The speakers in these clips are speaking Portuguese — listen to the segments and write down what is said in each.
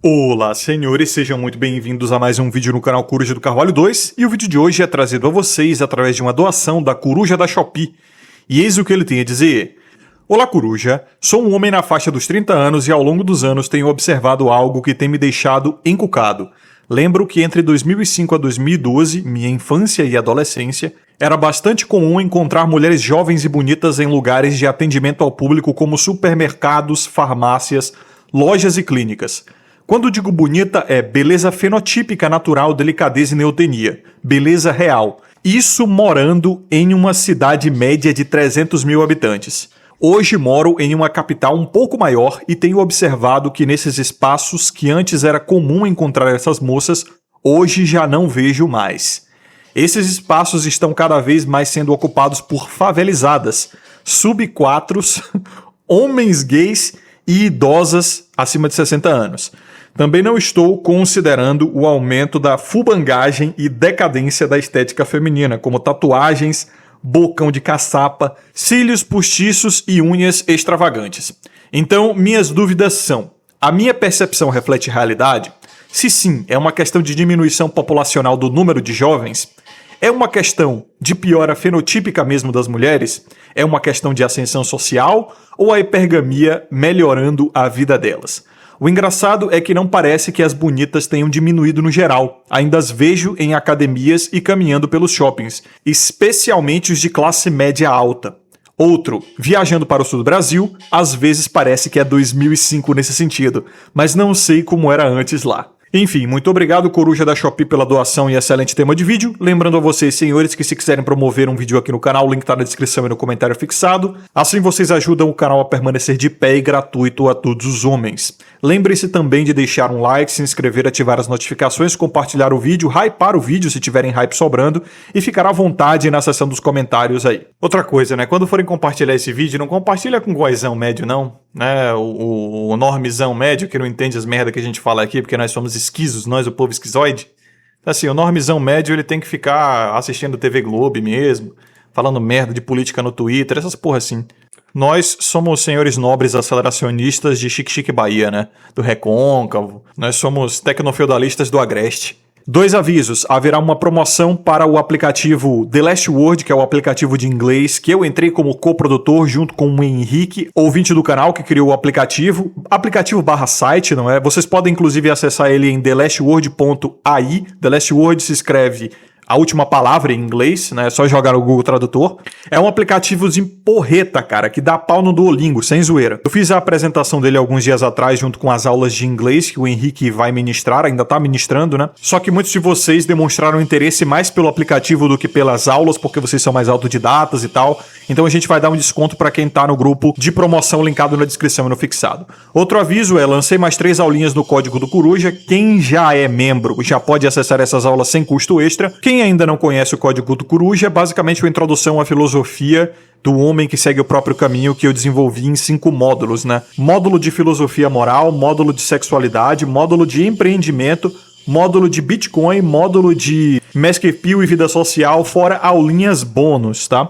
Olá, senhores, sejam muito bem-vindos a mais um vídeo no canal Coruja do Carvalho 2, e o vídeo de hoje é trazido a vocês através de uma doação da Coruja da Shopee. E eis o que ele tem a dizer. Olá, Coruja. Sou um homem na faixa dos 30 anos e ao longo dos anos tenho observado algo que tem me deixado encucado. Lembro que entre 2005 a 2012, minha infância e adolescência, era bastante comum encontrar mulheres jovens e bonitas em lugares de atendimento ao público como supermercados, farmácias, lojas e clínicas. Quando digo bonita, é beleza fenotípica natural, delicadeza e neotenia. Beleza real. Isso morando em uma cidade média de 300 mil habitantes. Hoje moro em uma capital um pouco maior e tenho observado que nesses espaços que antes era comum encontrar essas moças, hoje já não vejo mais. Esses espaços estão cada vez mais sendo ocupados por favelizadas, sub-4s, homens gays e idosas acima de 60 anos. Também não estou considerando o aumento da fubangagem e decadência da estética feminina, como tatuagens, bocão de caçapa, cílios postiços e unhas extravagantes. Então, minhas dúvidas são: a minha percepção reflete realidade? Se sim, é uma questão de diminuição populacional do número de jovens? É uma questão de piora fenotípica mesmo das mulheres? É uma questão de ascensão social ou a hipergamia melhorando a vida delas? O engraçado é que não parece que as bonitas tenham diminuído no geral. Ainda as vejo em academias e caminhando pelos shoppings, especialmente os de classe média alta. Outro, viajando para o sul do Brasil, às vezes parece que é 2005 nesse sentido, mas não sei como era antes lá. Enfim, muito obrigado, Coruja da Shopee, pela doação e excelente tema de vídeo. Lembrando a vocês, senhores, que se quiserem promover um vídeo aqui no canal, o link está na descrição e no comentário fixado. Assim vocês ajudam o canal a permanecer de pé e gratuito a todos os homens. Lembre-se também de deixar um like, se inscrever, ativar as notificações, compartilhar o vídeo, hypar o vídeo se tiverem hype sobrando e ficar à vontade na seção dos comentários aí. Outra coisa, né? Quando forem compartilhar esse vídeo, não compartilha com o goizão médio, não. Né? O normizão médio que não entende as merda que a gente fala aqui, porque nós somos esquisos, nós, o povo esquizoide. Assim, o normizão médio, ele tem que ficar assistindo TV Globo mesmo, falando merda de política no Twitter, essas porra assim. Nós somos senhores nobres aceleracionistas de Chique Chique Bahia, né? Do Recôncavo. Nós somos tecnofeudalistas do Agreste. 2 avisos. Haverá uma promoção para o aplicativo The Last Word, que é o aplicativo de inglês, que eu entrei como coprodutor junto com o Henrique, ouvinte do canal, que criou o aplicativo. Aplicativo/site, não é? Vocês podem, inclusive, acessar ele em thelastword.ai. The Last Word se escreve a última palavra em inglês, né? É só jogar no Google Tradutor. É um aplicativozinho porreta, cara, que dá pau no Duolingo, sem zoeira. Eu fiz a apresentação dele alguns dias atrás, junto com as aulas de inglês que o Henrique vai ministrar, ainda tá ministrando, né? Só que muitos de vocês demonstraram interesse mais pelo aplicativo do que pelas aulas, porque vocês são mais autodidatas e tal. Então a gente vai dar um desconto para quem tá no grupo de promoção linkado na descrição e no fixado. Outro aviso é, lancei mais 3 aulinhas no código do Coruja. Quem já é membro já pode acessar essas aulas sem custo extra. Quem ainda não conhece o código do Coruja é basicamente uma introdução à filosofia do homem que segue o próprio caminho que eu desenvolvi em 5 módulos, né? Módulo de filosofia moral, módulo de sexualidade, módulo de empreendimento, módulo de Bitcoin, módulo de Mask Appeal e vida social, fora aulinhas bônus, tá?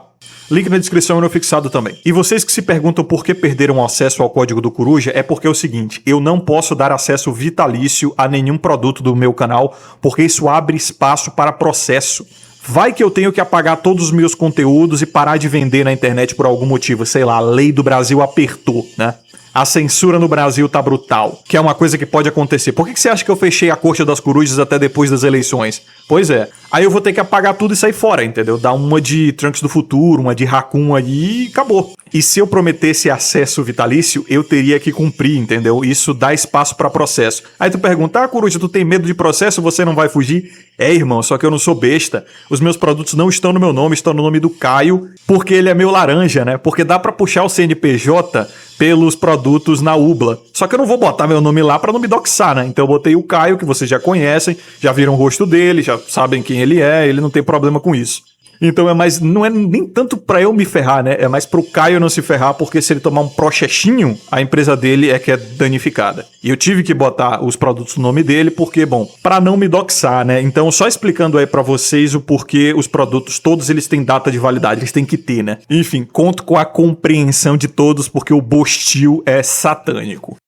Link na descrição e no fixado também. E vocês que se perguntam por que perderam acesso ao código do Coruja, é porque é o seguinte, eu não posso dar acesso vitalício a nenhum produto do meu canal, porque isso abre espaço para processo. Vai que eu tenho que apagar todos os meus conteúdos e parar de vender na internet por algum motivo, sei lá, a lei do Brasil apertou, né? A censura no Brasil tá brutal, que é uma coisa que pode acontecer. Por que você acha que eu fechei a Coxa das Corujas até depois das eleições? Pois é. Aí eu vou ter que apagar tudo e sair fora, entendeu? Dar uma de Trunks do Futuro, uma de Raccoon aí e acabou. E se eu prometesse acesso vitalício, eu teria que cumprir, entendeu? Isso dá espaço pra processo. Aí tu pergunta, Coruja, tu tem medo de processo, você não vai fugir? É, irmão, só que eu não sou besta. Os meus produtos não estão no meu nome, estão no nome do Caio, porque ele é meu laranja, né? Porque dá pra puxar o CNPJ pelos produtos na UBLA. Só que eu não vou botar meu nome lá pra não me doxar, né? Então eu botei o Caio, que vocês já conhecem, já viram o rosto dele, já sabem quem ele não tem problema com isso. Então não é nem tanto pra eu me ferrar, né? É mais pro Caio não se ferrar, porque se ele tomar um processinho, a empresa dele é que é danificada. E eu tive que botar os produtos no nome dele, porque, bom, pra não me doxar, né? Então, só explicando aí pra vocês o porquê os produtos, todos eles têm data de validade, eles têm que ter, né? Enfim, conto com a compreensão de todos, porque o Bostil é satânico.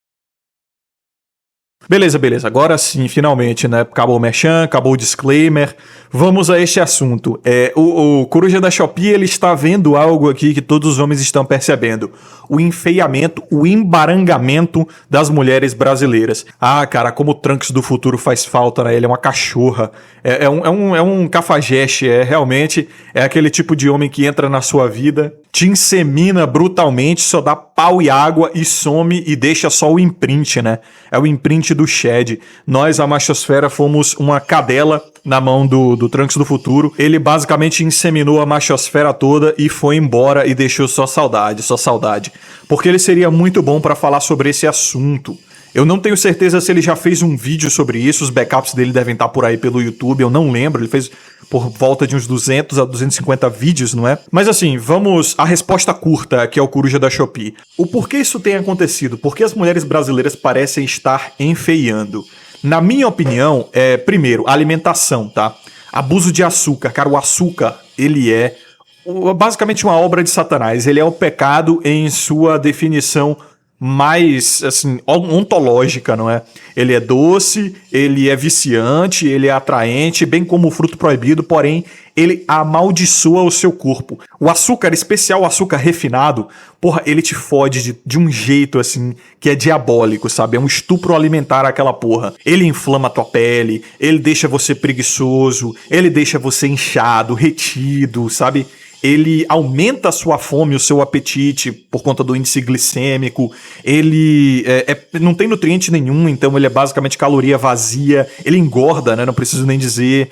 Beleza, beleza. Agora sim, finalmente, né? Acabou o merchan, acabou o disclaimer. Vamos a este assunto. O Coruja da Shopee, ele está vendo algo aqui que todos os homens estão percebendo. O enfeiamento, o embarangamento das mulheres brasileiras. Ah, cara, como o Trunks do futuro faz falta, né? Ele é uma cachorra. É um cafajeste, realmente é aquele tipo de homem que entra na sua vida, te insemina brutalmente, só dá pau e água e some e deixa só o imprint, né? É o imprint do Shed. Nós, a machosfera, fomos uma cadela na mão do Trunks do futuro. Ele basicamente inseminou a machosfera toda e foi embora e deixou só saudade, só saudade. Porque ele seria muito bom para falar sobre esse assunto. Eu não tenho certeza se ele já fez um vídeo sobre isso, os backups dele devem estar por aí pelo YouTube, eu não lembro, ele fez por volta de uns 200 a 250 vídeos, não é? Mas assim, vamos à resposta curta, que é o Coruja da Shopee. O porquê isso tem acontecido? Por que as mulheres brasileiras parecem estar enfeiando? Na minha opinião, primeiro, alimentação, tá? Abuso de açúcar. Cara, o açúcar, ele é basicamente uma obra de Satanás. Ele é o pecado em sua definição mais, assim, ontológica, não é? Ele é doce, ele é viciante, ele é atraente, bem como o fruto proibido, porém, ele amaldiçoa o seu corpo. O açúcar, especial o açúcar refinado, porra, ele te fode de um jeito, assim, que é diabólico, sabe? É um estupro alimentar aquela porra. Ele inflama a tua pele, ele deixa você preguiçoso, ele deixa você inchado, retido, sabe? Ele aumenta a sua fome, o seu apetite por conta do índice glicêmico, ele não tem nutriente nenhum, então ele é basicamente caloria vazia, ele engorda, né? Não preciso nem dizer,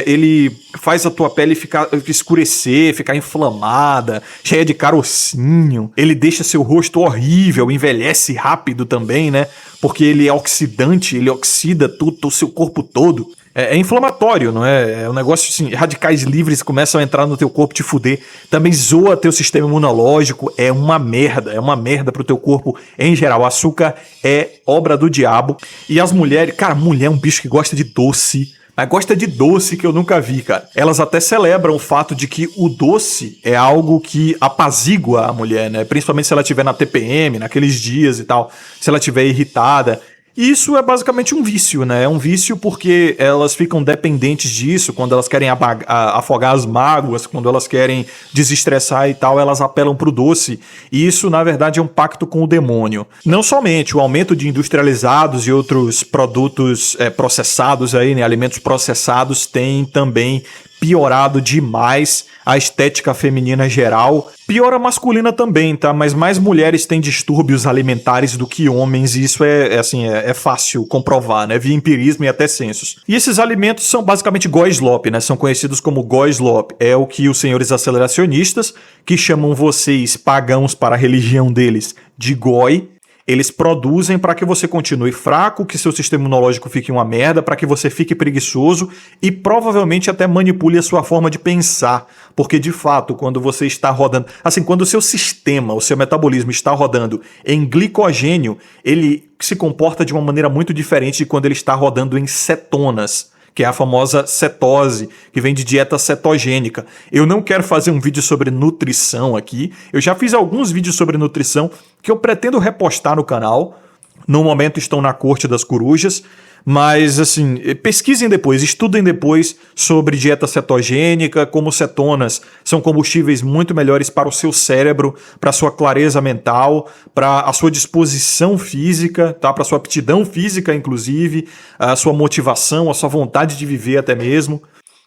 ele faz a tua pele escurecer, ficar inflamada, cheia de carocinho, ele deixa seu rosto horrível, envelhece rápido também, né? Porque ele é oxidante, ele oxida tudo, o seu corpo todo. É inflamatório, não é? É um negócio assim, radicais livres começam a entrar no teu corpo, te fuder. Também zoa teu sistema imunológico, é uma merda pro teu corpo em geral. O açúcar é obra do diabo. E as mulheres, cara, mulher é um bicho que gosta de doce, mas gosta de doce que eu nunca vi, cara. Elas até celebram o fato de que o doce é algo que apazigua a mulher, né? Principalmente se ela estiver na TPM, naqueles dias e tal, se ela estiver irritada. Isso é basicamente um vício, né? É um vício porque elas ficam dependentes disso, quando elas querem afogar as mágoas, quando elas querem desestressar e tal, elas apelam pro doce. E isso, na verdade, é um pacto com o demônio. Não somente o aumento de industrializados e outros produtos processados aí, né? Alimentos processados tem também piorado demais a estética feminina geral. Piora a masculina também, tá? Mas mais mulheres têm distúrbios alimentares do que homens, e isso é fácil comprovar, né? Via empirismo e até censos. E esses alimentos são basicamente goi-slop, né? São conhecidos como goi-slop. É o que os senhores aceleracionistas, que chamam vocês pagãos para a religião deles de goi, eles produzem para que você continue fraco, que seu sistema imunológico fique uma merda, para que você fique preguiçoso e provavelmente até manipule a sua forma de pensar. Porque, de fato, quando você está rodando... Assim, quando o seu sistema, o seu metabolismo está rodando em glicogênio, ele se comporta de uma maneira muito diferente de quando ele está rodando em cetonas, que é a famosa cetose, que vem de dieta cetogênica. Eu não quero fazer um vídeo sobre nutrição aqui. Eu já fiz alguns vídeos sobre nutrição que eu pretendo repostar no canal. No momento estão na corte das corujas. Mas, assim, pesquisem depois, estudem depois sobre dieta cetogênica, como cetonas são combustíveis muito melhores para o seu cérebro, para a sua clareza mental, para a sua disposição física, tá? Para a sua aptidão física, inclusive, a sua motivação, a sua vontade de viver até mesmo.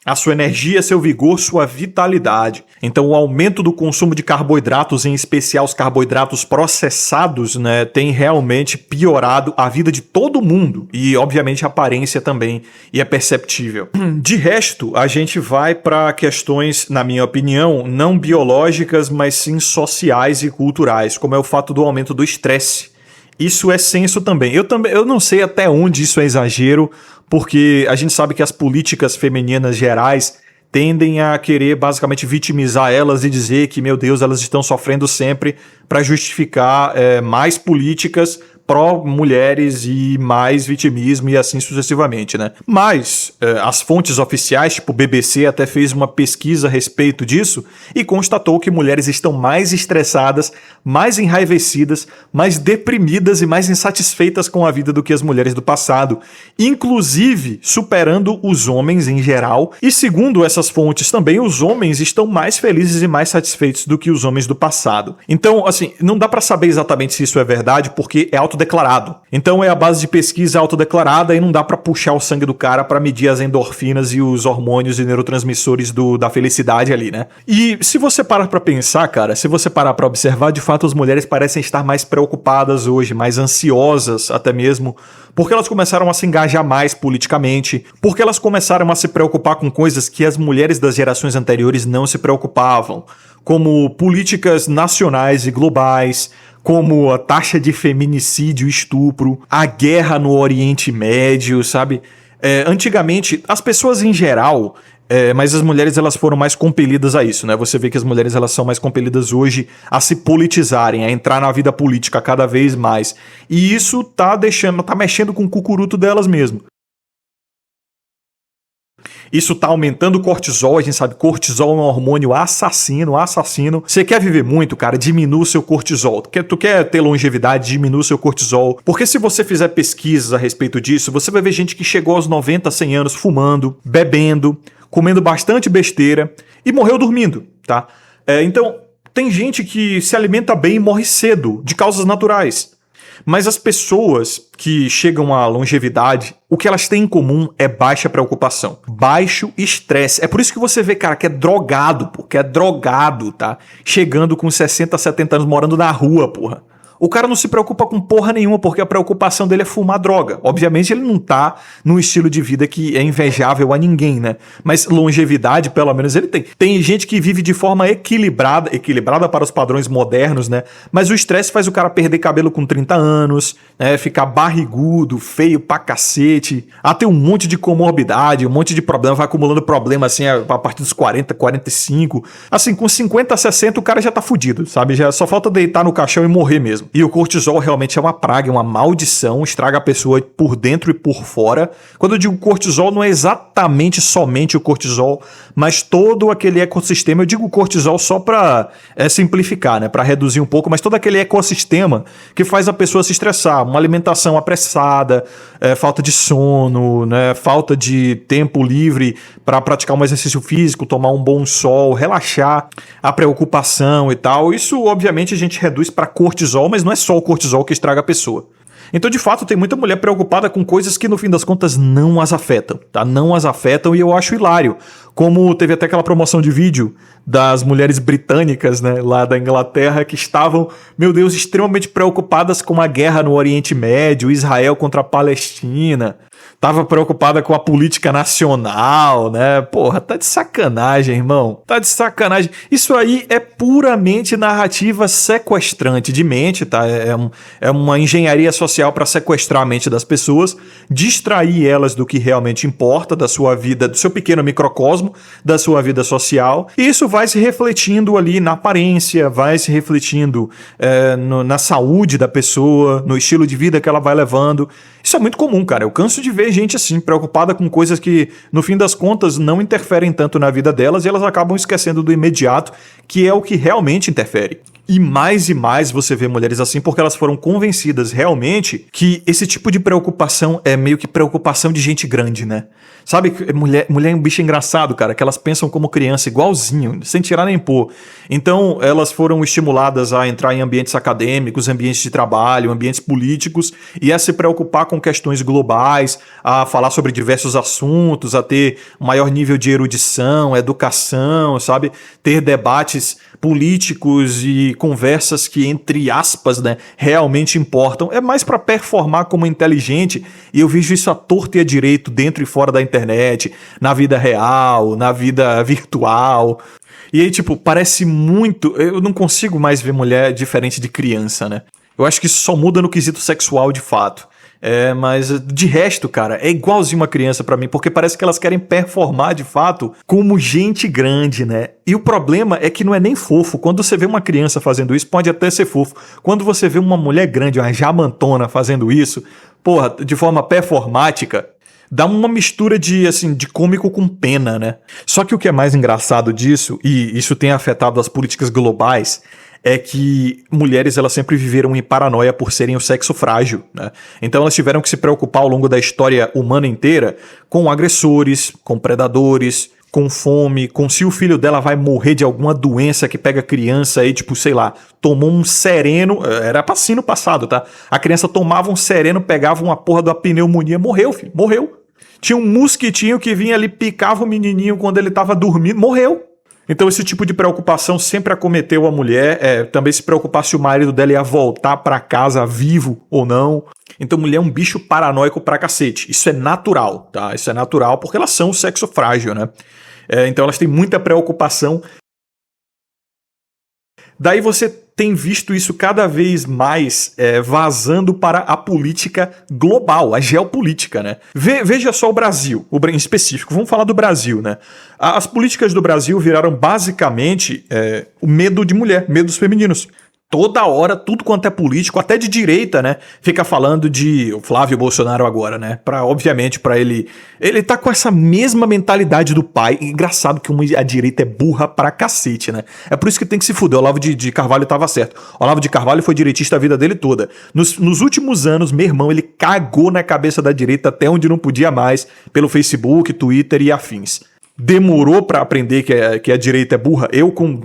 A sua energia, seu vigor, sua vitalidade. Então o aumento do consumo de carboidratos, em especial os carboidratos processados, né, tem realmente piorado a vida de todo mundo. E obviamente a aparência também, e é perceptível. De resto, a gente vai para questões, na minha opinião, não biológicas, mas sim sociais e culturais, como é o fato do aumento do estresse. Isso é senso também. Eu não sei até onde isso é exagero, porque a gente sabe que as políticas femininas gerais tendem a querer basicamente vitimizar elas e dizer que, meu Deus, elas estão sofrendo sempre para justificar mais políticas pró-mulheres e mais vitimismo e assim sucessivamente, né? Mas as fontes oficiais, tipo o BBC, até fez uma pesquisa a respeito disso e constatou que mulheres estão mais estressadas, mais enraivecidas, mais deprimidas e mais insatisfeitas com a vida do que as mulheres do passado, inclusive superando os homens em geral. E segundo essas fontes também, os homens estão mais felizes e mais satisfeitos do que os homens do passado. Então, assim, não dá pra saber exatamente se isso é verdade, porque é autodeclarado. Então é a base de pesquisa autodeclarada e não dá pra puxar o sangue do cara pra medir as endorfinas e os hormônios e neurotransmissores da felicidade ali, né? E se você parar pra pensar, cara, se você parar pra observar, de fato as mulheres parecem estar mais preocupadas hoje, mais ansiosas até mesmo, porque elas começaram a se engajar mais politicamente, porque elas começaram a se preocupar com coisas que as mulheres das gerações anteriores não se preocupavam, como políticas nacionais e globais, como a taxa de feminicídio e estupro, a guerra no Oriente Médio, sabe? Antigamente, as pessoas em geral, mas as mulheres elas foram mais compelidas a isso, né? Você vê que as mulheres elas são mais compelidas hoje a se politizarem, a entrar na vida política cada vez mais. E isso tá mexendo com o cucuruto delas mesmo. Isso tá aumentando o cortisol, a gente sabe, cortisol é um hormônio assassino. Você quer viver muito, cara, diminua o seu cortisol. Tu quer ter longevidade, diminua o seu cortisol. Porque se você fizer pesquisas a respeito disso, você vai ver gente que chegou aos 90, 100 anos fumando, bebendo, comendo bastante besteira e morreu dormindo, tá? Então, tem gente que se alimenta bem e morre cedo, de causas naturais. Mas as pessoas que chegam à longevidade, o que elas têm em comum é baixa preocupação, baixo estresse. É por isso que você vê, cara, que é drogado, tá? Chegando com 60, 70 anos morando na rua, porra. O cara não se preocupa com porra nenhuma, porque a preocupação dele é fumar droga. Obviamente ele não tá num estilo de vida que é invejável a ninguém, né? Mas longevidade, pelo menos, ele tem. Tem gente que vive de forma equilibrada para os padrões modernos, né? Mas o estresse faz o cara perder cabelo com 30 anos, né? Ficar barrigudo, feio pra cacete, ter um monte de comorbidade, um monte de problema, vai acumulando problema assim a partir dos 40, 45. Assim, com 50, 60 o cara já tá fudido, sabe? Já só falta deitar no caixão e morrer mesmo. E o cortisol realmente é uma praga, é uma maldição, estraga a pessoa por dentro e por fora. Quando eu digo cortisol, não é exatamente somente o cortisol, mas todo aquele ecossistema. Eu digo cortisol só para simplificar, né? Para reduzir um pouco, mas todo aquele ecossistema que faz a pessoa se estressar. Uma alimentação apressada, falta de sono, né? Falta de tempo livre para praticar um exercício físico, tomar um bom sol, relaxar, a preocupação e tal. Isso, obviamente, a gente reduz para cortisol, mas não é só o cortisol que estraga a pessoa. Então, de fato, tem muita mulher preocupada com coisas que, no fim das contas, não as afetam, tá? Não as afetam e eu acho hilário. Como teve até aquela promoção de vídeo das mulheres britânicas, né, lá da Inglaterra, que estavam, meu Deus, extremamente preocupadas com a guerra no Oriente Médio, Israel contra a Palestina. Tava preocupada com a política nacional, né? Porra, tá de sacanagem, irmão. Tá de sacanagem. Isso aí é puramente narrativa sequestrante de mente, tá? É uma engenharia social para sequestrar a mente das pessoas, distrair elas do que realmente importa, da sua vida, do seu pequeno microcosmo, da sua vida social. E isso vai se refletindo ali na aparência, vai se refletindo na saúde da pessoa, no estilo de vida que ela vai levando. Isso é muito comum, cara. Eu canso de ver gente assim, preocupada com coisas que, no fim das contas, não interferem tanto na vida delas e elas acabam esquecendo do imediato, que é o que realmente interfere. E mais você vê mulheres assim porque elas foram convencidas realmente que esse tipo de preocupação é meio que preocupação de gente grande, né? Sabe, mulher é um bicho engraçado, cara, que elas pensam como criança, igualzinho, sem tirar nem pôr. Então, elas foram estimuladas a entrar em ambientes acadêmicos, ambientes de trabalho, ambientes políticos, e a se preocupar com questões globais, a falar sobre diversos assuntos, a ter um maior nível de erudição, educação, sabe? Ter debates políticos e conversas que, entre aspas, né, realmente importam. É mais para performar como inteligente, e eu vejo isso à torta e à direito, dentro e fora da internet, na vida real, na vida virtual. E aí, tipo, parece muito... Eu não consigo mais ver mulher diferente de criança, né? Eu acho que isso só muda no quesito sexual de fato. Mas de resto, cara, é igualzinho uma criança pra mim, porque parece que elas querem performar de fato como gente grande, né? E o problema é que não é nem fofo. Quando você vê uma criança fazendo isso, pode até ser fofo. Quando você vê uma mulher grande, uma jamantona fazendo isso, porra, de forma performática, dá uma mistura de, assim, de cômico com pena, né? Só que o que é mais engraçado disso, e isso tem afetado as políticas globais, é que mulheres elas sempre viveram em paranoia por serem o sexo frágil, né? Então elas tiveram que se preocupar ao longo da história humana inteira com agressores, com predadores, com fome, com se o filho dela vai morrer de alguma doença que pega a criança aí, tipo, sei lá, tomou um sereno, era assim no passado, tá? A criança tomava um sereno, pegava uma porra da pneumonia, morreu, filho, morreu. Tinha um mosquitinho que vinha ali, picava o menininho quando ele tava dormindo, morreu. Então esse tipo de preocupação sempre acometeu a mulher, também se preocupar se o marido dela ia voltar pra casa vivo ou não. Então mulher é um bicho paranoico pra cacete. Isso é natural, tá? Isso é natural porque elas são o sexo frágil, né? Então elas têm muita preocupação. Daí você tem visto isso cada vez mais vazando para a política global, a geopolítica, né? Veja só o Brasil, em específico, vamos falar do Brasil, né? As políticas do Brasil viraram basicamente o medo de mulher, medo dos femininos. Toda hora, tudo quanto é político, até de direita, né? Fica falando de o Flávio Bolsonaro agora, né? Obviamente, pra ele... Ele tá com essa mesma mentalidade do pai. Engraçado que a direita é burra pra cacete, né? É por isso que tem que se fuder. O Olavo de Carvalho tava certo. O Olavo de Carvalho foi direitista a vida dele toda. Nos últimos anos, meu irmão, ele cagou na cabeça da direita até onde não podia mais, pelo Facebook, Twitter e afins. Demorou pra aprender que a direita é burra. Eu com,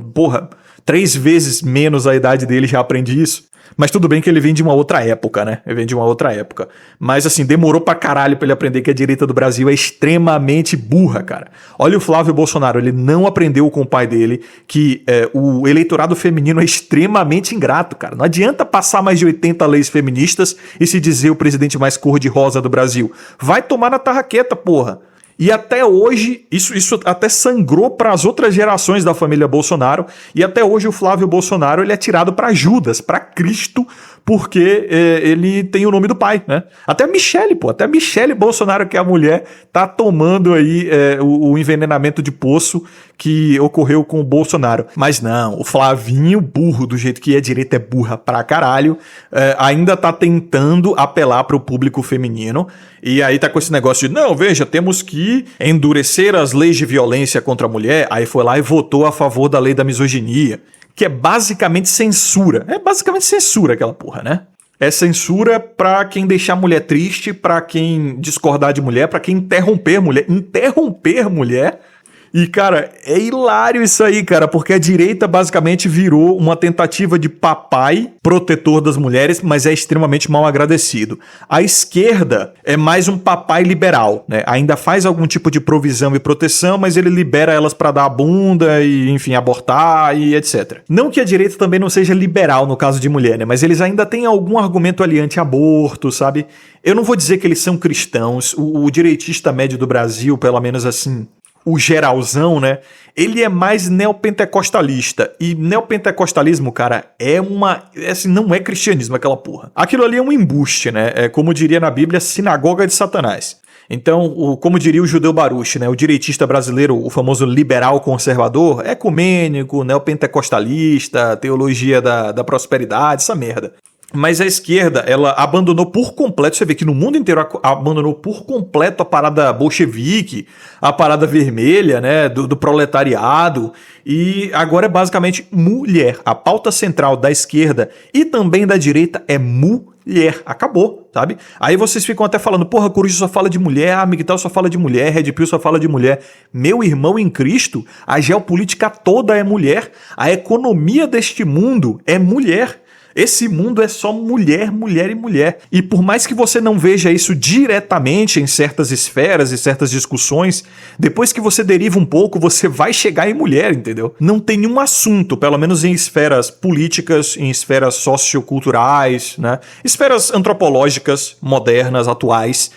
3 vezes menos a idade dele já aprendi isso. Mas tudo bem que ele vem de uma outra época, né? Ele vem de uma outra época. Mas assim, demorou pra caralho pra ele aprender que a direita do Brasil é extremamente burra, cara. Olha o Flávio Bolsonaro, ele não aprendeu com o pai dele que o eleitorado feminino é extremamente ingrato, cara. Não adianta passar mais de 80 leis feministas e se dizer o presidente mais cor-de-rosa do Brasil. Vai tomar na tarraqueta, porra. E até hoje, isso até sangrou para as outras gerações da família Bolsonaro, e até hoje o Flávio Bolsonaro ele é tirado para Judas, para Cristo, porque ele tem o nome do pai, né? Até a Michele Bolsonaro, que é a mulher, tá tomando aí o envenenamento de poço que ocorreu com o Bolsonaro. Mas não, o Flavinho, burro do jeito que a direita é burra pra caralho, ainda tá tentando apelar pro público feminino, e aí tá com esse negócio de, não, veja, temos que endurecer as leis de violência contra a mulher, aí foi lá e votou a favor da lei da misoginia, que é basicamente censura. É basicamente censura aquela porra, né? É censura pra quem deixar mulher triste, pra quem discordar de mulher, pra quem interromper mulher. Interromper mulher? E, cara, é hilário isso aí, cara, porque a direita basicamente virou uma tentativa de papai protetor das mulheres, mas é extremamente mal agradecido. A esquerda é mais um papai liberal, né? Ainda faz algum tipo de provisão e proteção, mas ele libera elas pra dar a bunda e, enfim, abortar e etc. Não que a direita também não seja liberal no caso de mulher, né? Mas eles ainda têm algum argumento ali anti-aborto, sabe? Eu não vou dizer que eles são cristãos. O direitista médio do Brasil, pelo menos assim, o geralzão, né? Ele é mais neopentecostalista. E neopentecostalismo, cara, assim, não é cristianismo aquela porra. Aquilo ali é um embuste, né? É como diria na Bíblia, sinagoga de Satanás. Então, como diria o judeu Baruch, né? O direitista brasileiro, o famoso liberal conservador, ecumênico, neopentecostalista, teologia da prosperidade, essa merda. Mas a esquerda, ela abandonou por completo, você vê que no mundo inteiro abandonou por completo a parada bolchevique, a parada vermelha, né, do proletariado, e agora é basicamente mulher. A pauta central da esquerda e também da direita é mulher. Acabou, sabe? Aí vocês ficam até falando, porra, Coruja só fala de mulher, a Miguel só fala de mulher, Red Pill só fala de mulher. Meu irmão em Cristo, a geopolítica toda é mulher, a economia deste mundo é mulher. Esse mundo é só mulher, mulher e mulher. E por mais que você não veja isso diretamente em certas esferas e certas discussões, depois que você deriva um pouco, você vai chegar em mulher, entendeu? Não tem nenhum assunto, pelo menos em esferas políticas, em esferas socioculturais, né? Esferas antropológicas, modernas, atuais,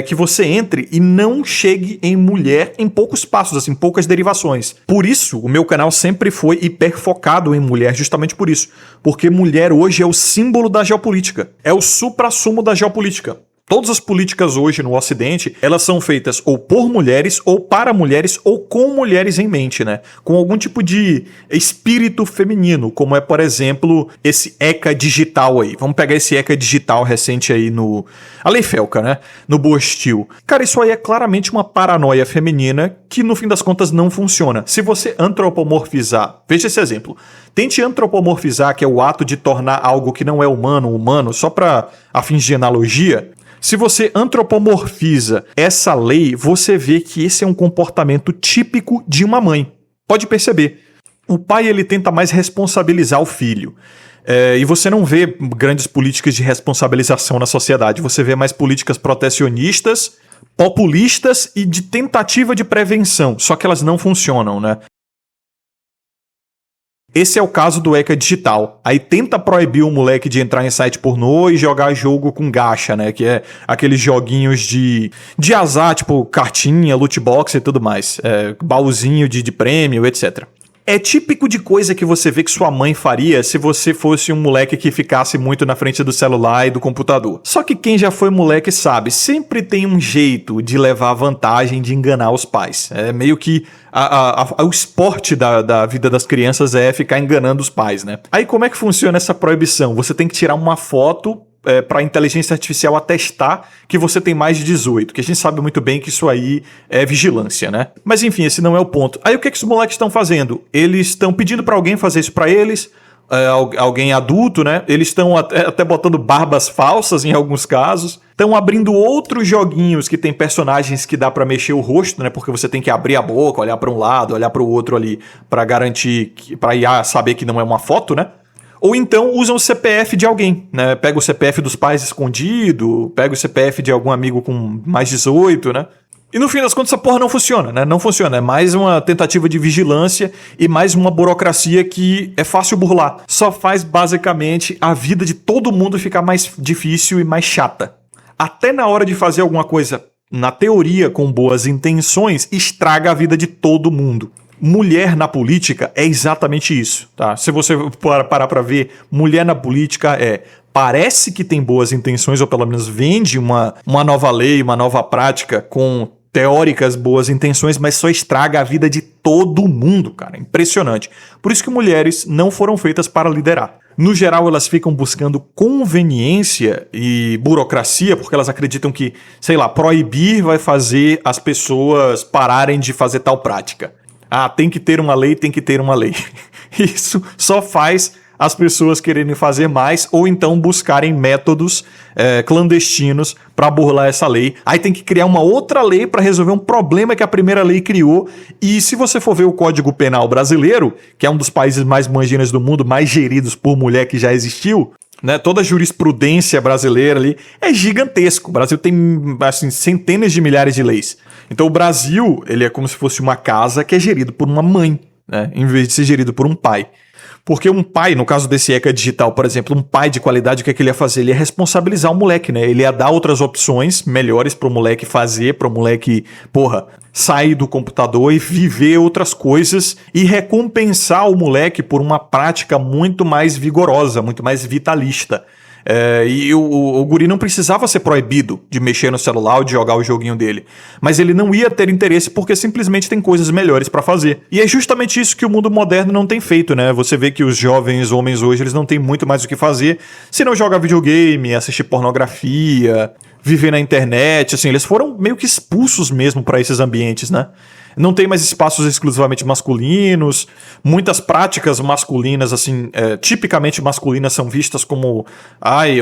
que você entre e não chegue em mulher em poucos passos, assim, poucas derivações. Por isso, o meu canal sempre foi hiper focado em mulher, justamente por isso. Porque mulher hoje é o símbolo da geopolítica. É o suprassumo da geopolítica. Todas as políticas hoje no Ocidente, elas são feitas ou por mulheres, ou para mulheres, ou com mulheres em mente, né? Com algum tipo de espírito feminino, como é, por exemplo, esse ECA digital aí. Vamos pegar esse ECA digital recente aí no... A Lei Felca, né? No Bostil. Cara, isso aí é claramente uma paranoia feminina que, no fim das contas, não funciona. Se você antropomorfizar... Veja esse exemplo. Tente antropomorfizar, que é o ato de tornar algo que não é humano, humano, só para a fins de analogia... Se você antropomorfiza essa lei, você vê que esse é um comportamento típico de uma mãe. Pode perceber. O pai ele tenta mais responsabilizar o filho. E você não vê grandes políticas de responsabilização na sociedade. Você vê mais políticas protecionistas, populistas e de tentativa de prevenção. Só que elas não funcionam, né? Esse é o caso do ECA digital. Aí tenta proibir o moleque de entrar em site pornô e jogar jogo com gacha, né? Que é aqueles joguinhos de azar, tipo cartinha, loot box e tudo mais. Baúzinho de prêmio, etc. É típico de coisa que você vê que sua mãe faria se você fosse um moleque que ficasse muito na frente do celular e do computador. Só que quem já foi moleque sabe, sempre tem um jeito de levar vantagem de enganar os pais. É meio que o esporte da vida das crianças é ficar enganando os pais, né? Aí como é que funciona essa proibição? Você tem que tirar uma foto para a inteligência artificial atestar que você tem mais de 18, que a gente sabe muito bem que isso aí é vigilância, né? Mas enfim, esse não é o ponto. Aí o que os moleques estão fazendo? Eles estão pedindo para alguém fazer isso para eles, alguém adulto, né? Eles estão até botando barbas falsas em alguns casos. Estão abrindo outros joguinhos que tem personagens que dá pra mexer o rosto, né? Porque você tem que abrir a boca, olhar pra um lado, olhar pro outro ali, pra garantir, pra IA saber que não é uma foto, né? Ou então usam o CPF de alguém, né? Pega o CPF dos pais escondido, pega o CPF de algum amigo com mais 18, né? E no fim das contas essa porra não funciona, né? Não funciona. É mais uma tentativa de vigilância e mais uma burocracia que é fácil burlar. Só faz basicamente a vida de todo mundo ficar mais difícil e mais chata. Até na hora de fazer alguma coisa, na teoria, com boas intenções, estraga a vida de todo mundo. Mulher na política é exatamente isso, tá? Se você parar pra ver, mulher na política parece que tem boas intenções, ou pelo menos vende uma nova lei, uma nova prática com teóricas boas intenções, mas só estraga a vida de todo mundo, cara. Impressionante. Por isso que mulheres não foram feitas para liderar. No geral, elas ficam buscando conveniência e burocracia, porque elas acreditam que, sei lá, proibir vai fazer as pessoas pararem de fazer tal prática. Ah, tem que ter uma lei, tem que ter uma lei. Isso só faz as pessoas quererem fazer mais ou então buscarem métodos clandestinos para burlar essa lei. Aí tem que criar uma outra lei para resolver um problema que a primeira lei criou. E se você for ver o Código Penal brasileiro, que é um dos países mais manginas do mundo, mais geridos por mulher que já existiu, né, toda a jurisprudência brasileira ali é gigantesco. O Brasil tem assim, centenas de milhares de leis. Então o Brasil ele é como se fosse uma casa que é gerido por uma mãe, né, em vez de ser gerido por um pai. Porque um pai, no caso desse ECA digital, por exemplo, um pai de qualidade, o que é que ele ia fazer? Ele ia responsabilizar o moleque, né? Ele ia dar outras opções melhores pro moleque fazer, pro moleque, sair do computador e viver outras coisas e recompensar o moleque por uma prática muito mais vigorosa, muito mais vitalista. E o guri não precisava ser proibido de mexer no celular ou de jogar o joguinho dele. Mas ele não ia ter interesse porque simplesmente tem coisas melhores pra fazer. E é justamente isso que o mundo moderno não tem feito, né? Você vê que os jovens homens hoje, eles não têm muito mais o que fazer se não jogar videogame, assistir pornografia, viver na internet, assim, eles foram meio que expulsos mesmo pra esses ambientes, né? Não tem mais espaços exclusivamente masculinos, muitas práticas masculinas, assim, tipicamente masculinas são vistas como,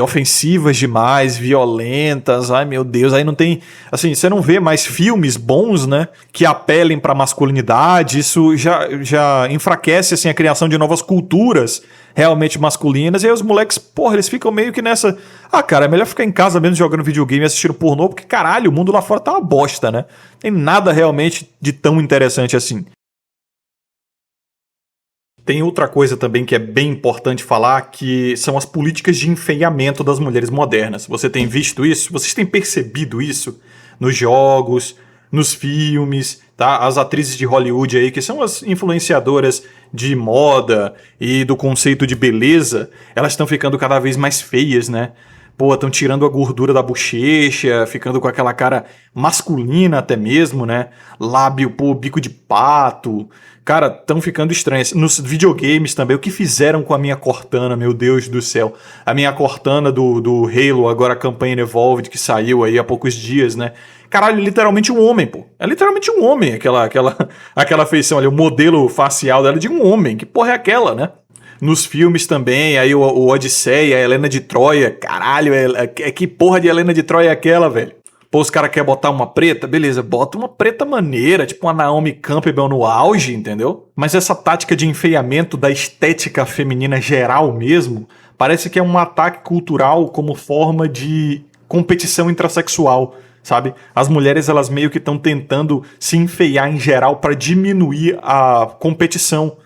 ofensivas demais, violentas, meu Deus, aí não tem, assim, você não vê mais filmes bons, né, que apelem pra masculinidade, isso já enfraquece, assim, a criação de novas culturas realmente masculinas, e aí os moleques, eles ficam meio que nessa, cara, é melhor ficar em casa mesmo jogando videogame e assistindo pornô, porque caralho, o mundo lá fora tá uma bosta, né? Tem nada realmente de tão interessante assim. Tem outra coisa também que é bem importante falar, que são as políticas de enfeiamento das mulheres modernas. Você tem visto isso? Vocês têm percebido isso nos jogos, nos filmes, tá? As atrizes de Hollywood aí, que são as influenciadoras de moda e do conceito de beleza, elas estão ficando cada vez mais feias, né? pô, estão tirando a gordura da bochecha, ficando com aquela cara masculina até mesmo, né? Lábio, pô, bico de pato. Cara, estão ficando estranhas. Nos videogames também, o que fizeram com a minha Cortana, meu Deus do céu. A minha Cortana do Halo, agora a campanha Evolved, que saiu aí há poucos dias, né? Caralho, literalmente um homem, pô. É literalmente um homem, aquela feição ali, o modelo facial dela é de um homem. Que porra é aquela, né? Nos filmes também, aí o Odisseia, a Helena de Troia. Caralho, que porra de Helena de Troia é aquela, velho? Pô, os caras querem botar uma preta? Beleza, bota uma preta maneira, tipo uma Naomi Campbell no auge, entendeu? Mas essa tática de enfeiamento da estética feminina geral mesmo, parece que é um ataque cultural como forma de competição intrasexual, sabe? As mulheres, elas meio que estão tentando se enfeiar em geral para diminuir a competição,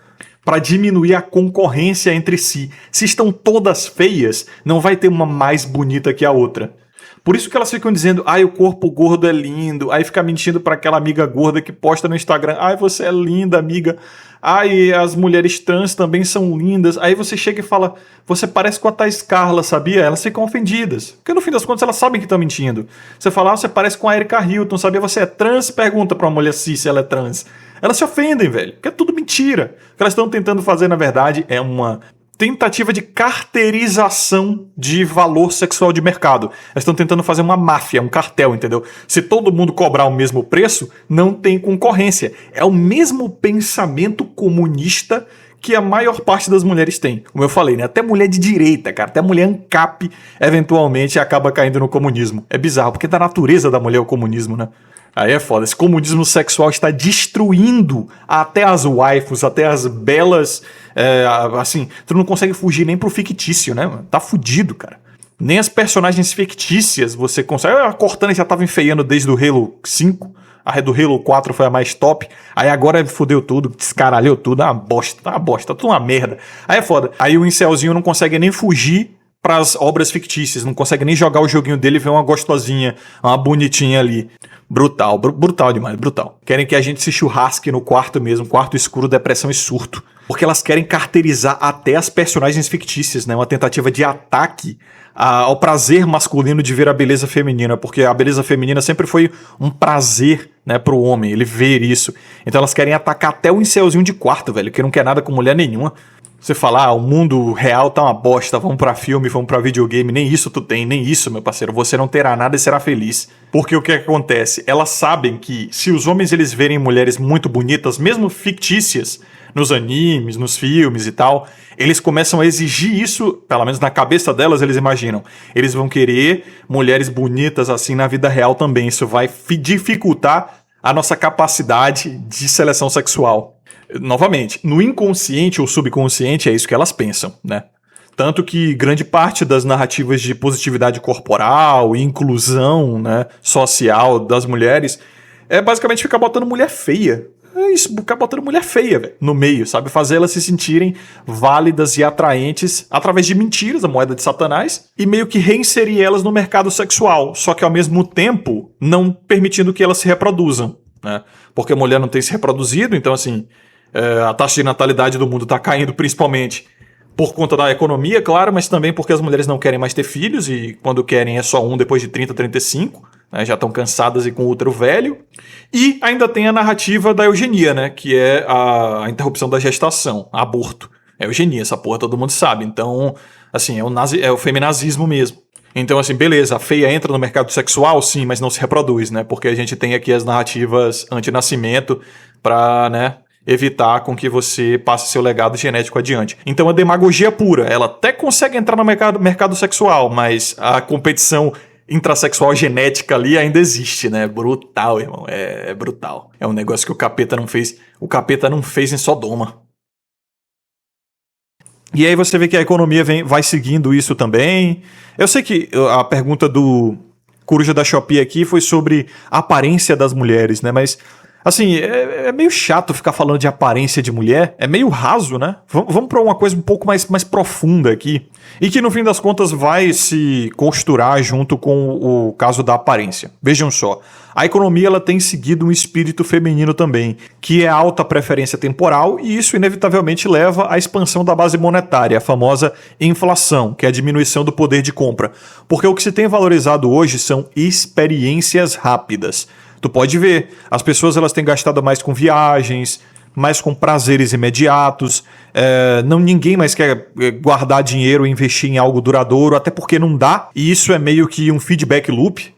para diminuir a concorrência entre si. Se estão todas feias, não vai ter uma mais bonita que a outra. Por isso que elas ficam dizendo, ai, o corpo gordo é lindo, aí fica mentindo pra aquela amiga gorda que posta no Instagram, ai, você é linda, amiga, ai, as mulheres trans também são lindas, aí você chega e fala, você parece com a Thaís Carla, sabia? Elas ficam ofendidas, porque no fim das contas elas sabem que estão mentindo. Você fala, você parece com a Erika Hilton, sabia? Você é trans? Pergunta pra uma mulher se ela é trans. Elas se ofendem, velho, porque é tudo mentira. O que elas estão tentando fazer, na verdade, é uma tentativa de carteirização de valor sexual de mercado. Elas estão tentando fazer uma máfia, um cartel, entendeu? Se todo mundo cobrar o mesmo preço, não tem concorrência. É o mesmo pensamento comunista que a maior parte das mulheres tem. Como eu falei, né? Até mulher de direita, cara, até mulher ANCAP, eventualmente acaba caindo no comunismo. É bizarro, porque da natureza da mulher é o comunismo, né? Aí é foda. Esse comunismo sexual está destruindo até as waifus, até as belas. Assim, tu não consegue fugir nem pro fictício, né? Tá fudido, cara. Nem as personagens fictícias você consegue. A Cortana já tava enfeiando desde o Halo 5. A do Halo 4 foi a mais top. Aí agora fudeu tudo, descaralhou tudo. Tá uma bosta, tudo uma merda. Aí é foda. Aí o incelzinho não consegue nem fugir pras obras fictícias. Não consegue nem jogar o joguinho dele e ver uma gostosinha, uma bonitinha ali. Brutal, brutal demais, brutal. Querem que a gente se churrasque no quarto mesmo, quarto escuro, depressão e surto. Porque elas querem carteirizar até as personagens fictícias, né? Uma tentativa de ataque ao prazer masculino de ver a beleza feminina. Porque a beleza feminina sempre foi um prazer, né, pro homem, ele ver isso. Então elas querem atacar até o incelzinho de quarto, velho, que não quer nada com mulher nenhuma. Você fala, o mundo real tá uma bosta, vamos pra filme, vamos pra videogame, nem isso tu tem, nem isso, meu parceiro, você não terá nada e será feliz. Porque o que acontece? Elas sabem que se os homens eles verem mulheres muito bonitas, mesmo fictícias, nos animes, nos filmes e tal, eles começam a exigir isso, pelo menos na cabeça delas eles imaginam. Eles vão querer mulheres bonitas assim na vida real também, isso vai dificultar a nossa capacidade de seleção sexual. Novamente, no inconsciente ou subconsciente é isso que elas pensam, né? Tanto que grande parte das narrativas de positividade corporal e inclusão, né, social das mulheres é basicamente ficar botando mulher feia. É isso, ficar botando mulher feia, velho, no meio, sabe? Fazer elas se sentirem válidas e atraentes através de mentiras, a moeda de Satanás, e meio que reinserir elas no mercado sexual, só que ao mesmo tempo não permitindo que elas se reproduzam, né? Porque a mulher não tem se reproduzido, então assim, a taxa de natalidade do mundo está caindo principalmente por conta da economia, claro, mas também porque as mulheres não querem mais ter filhos e quando querem é só um depois de 30, 35, né, já estão cansadas e com útero velho. E ainda tem a narrativa da eugenia, né, que é a interrupção da gestação, aborto. É eugenia, essa porra todo mundo sabe. Então, assim, é o feminazismo mesmo. Então, assim, beleza, a feia entra no mercado sexual, sim, mas não se reproduz, né, porque a gente tem aqui as narrativas anti-nascimento pra, né, evitar com que você passe seu legado genético adiante. Então a demagogia pura, ela até consegue entrar no mercado sexual, mas a competição intrasexual genética ali ainda existe, né? Brutal, irmão, é brutal. É um negócio que o capeta não fez em Sodoma. E aí você vê que a economia vai seguindo isso também. Eu sei que a pergunta do Coruja da Shopee aqui foi sobre a aparência das mulheres, né? Mas Assim, é meio chato ficar falando de aparência de mulher, é meio raso, né? Vamos pra uma coisa um pouco mais profunda aqui, e que no fim das contas vai se costurar junto com o caso da aparência. Vejam só, a economia ela tem seguido um espírito feminino também, que é a alta preferência temporal, e isso inevitavelmente leva à expansão da base monetária, a famosa inflação, que é a diminuição do poder de compra. Porque o que se tem valorizado hoje são experiências rápidas. Tu pode ver, as pessoas elas têm gastado mais com viagens, mais com prazeres imediatos, ninguém mais quer guardar dinheiro e investir em algo duradouro, até porque não dá, e isso é meio que um feedback loop.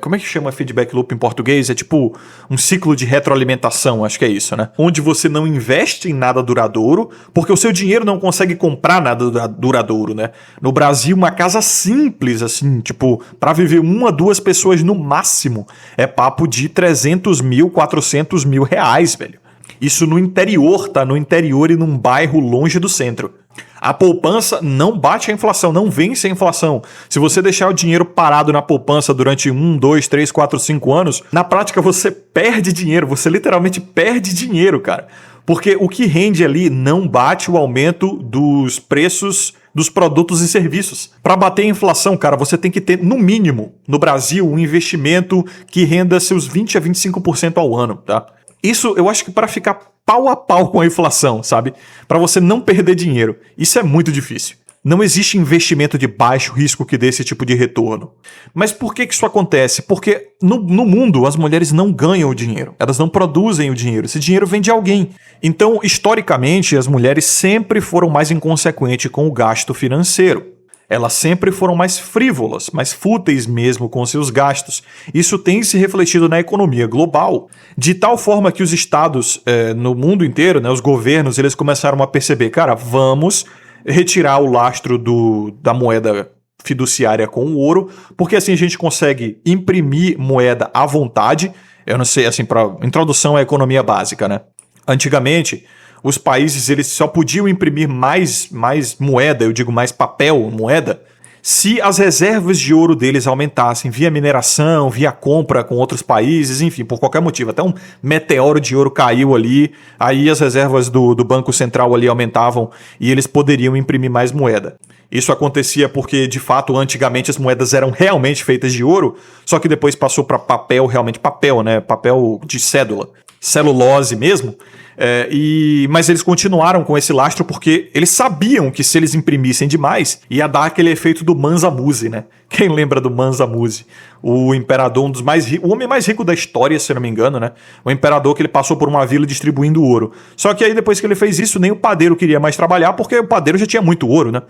Como é que chama feedback loop em português? É tipo um ciclo de retroalimentação, acho que é isso, né? Onde você não investe em nada duradouro, porque o seu dinheiro não consegue comprar nada duradouro, né? No Brasil, uma casa simples, assim, tipo, para viver 1 a 2 pessoas no máximo, é papo de 300 mil, 400 mil reais, velho. Isso no interior, tá? No interior e num bairro longe do centro. A poupança não bate a inflação, não vence a inflação. Se você deixar o dinheiro parado na poupança durante 1, 2, 3, 4, 5 anos, na prática você perde dinheiro, você literalmente perde dinheiro, cara. Porque o que rende ali não bate o aumento dos preços dos produtos e serviços. Para bater a inflação, cara, você tem que ter, no mínimo, no Brasil, um investimento que renda seus 20 a 25% ao ano, tá? Isso eu acho que para ficar pau a pau com a inflação, sabe? Para você não perder dinheiro. Isso é muito difícil. Não existe investimento de baixo risco que dê esse tipo de retorno. Mas por que isso acontece? Porque no mundo as mulheres não ganham o dinheiro. Elas não produzem o dinheiro. Esse dinheiro vem de alguém. Então, historicamente, as mulheres sempre foram mais inconsequentes com o gasto financeiro. Elas sempre foram mais frívolas, mais fúteis mesmo com seus gastos. Isso tem se refletido na economia global, de tal forma que os estados no mundo inteiro, né, os governos, eles começaram a perceber, cara, vamos retirar o lastro da moeda fiduciária com o ouro, porque assim a gente consegue imprimir moeda à vontade. Eu não sei, assim, para introdução à economia básica, né? Antigamente, os países eles só podiam imprimir mais moeda, eu digo mais papel, moeda, se as reservas de ouro deles aumentassem via mineração, via compra com outros países, enfim, por qualquer motivo. Até um meteoro de ouro caiu ali, aí as reservas do Banco Central ali aumentavam e eles poderiam imprimir mais moeda. Isso acontecia porque, de fato, antigamente as moedas eram realmente feitas de ouro, só que depois passou para papel, realmente papel, né? Papel de cédula, celulose mesmo. Mas eles continuaram com esse lastro porque eles sabiam que se eles imprimissem demais ia dar aquele efeito do Mansa Musi, né? Quem lembra do Mansa Musi? O imperador, o homem mais rico da história, se não me engano, né? O imperador que ele passou por uma vila distribuindo ouro. Só que aí depois que ele fez isso, nem o padeiro queria mais trabalhar porque o padeiro já tinha muito ouro, né?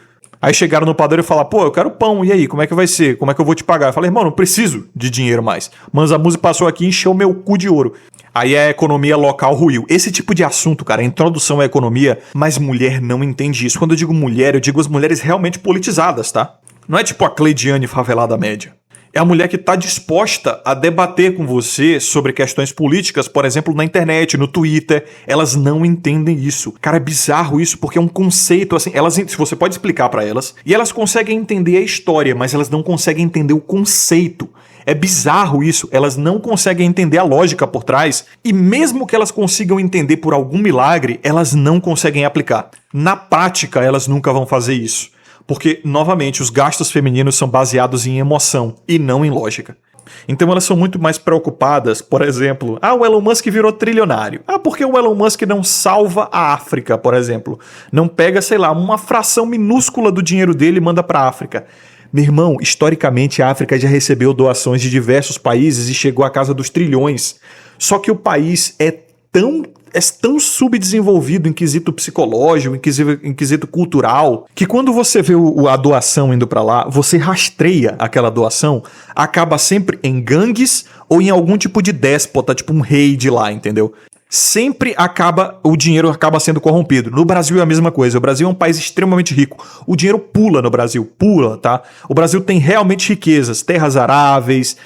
Aí chegaram no padeiro e falaram, pô, eu quero pão, e aí, como é que vai ser? Como é que eu vou te pagar? Eu falei, irmão, não preciso de dinheiro mais. Mansa Musi passou aqui e encheu meu cu de ouro. Aí a economia local ruiu. Esse tipo de assunto, cara, a introdução à economia, mas mulher não entende isso. Quando eu digo mulher, eu digo as mulheres realmente politizadas, tá? Não é tipo a Cleidiane favelada média. É a mulher que está disposta a debater com você sobre questões políticas, por exemplo, na internet, no Twitter. Elas não entendem isso. Cara, é bizarro isso, porque é um conceito, assim, você pode explicar para elas, e elas conseguem entender a história, mas elas não conseguem entender o conceito. É bizarro isso, elas não conseguem entender a lógica por trás, e mesmo que elas consigam entender por algum milagre, elas não conseguem aplicar. Na prática, elas nunca vão fazer isso. Porque, novamente, os gastos femininos são baseados em emoção e não em lógica. Então elas são muito mais preocupadas, por exemplo, o Elon Musk virou trilionário. Porque o Elon Musk não salva a África, por exemplo. Não pega, sei lá, uma fração minúscula do dinheiro dele e manda para a África. Meu irmão, historicamente a África já recebeu doações de diversos países e chegou à casa dos trilhões. Só que o país é tão subdesenvolvido em quesito psicológico, em quesito cultural, que quando você vê a doação indo pra lá, você rastreia aquela doação, acaba sempre em gangues ou em algum tipo de déspota, tipo um rei de lá, entendeu? Sempre o dinheiro acaba sendo corrompido. No Brasil é a mesma coisa. O Brasil é um país extremamente rico. O dinheiro pula no Brasil, pula, tá? O Brasil tem realmente riquezas, terras aráveis,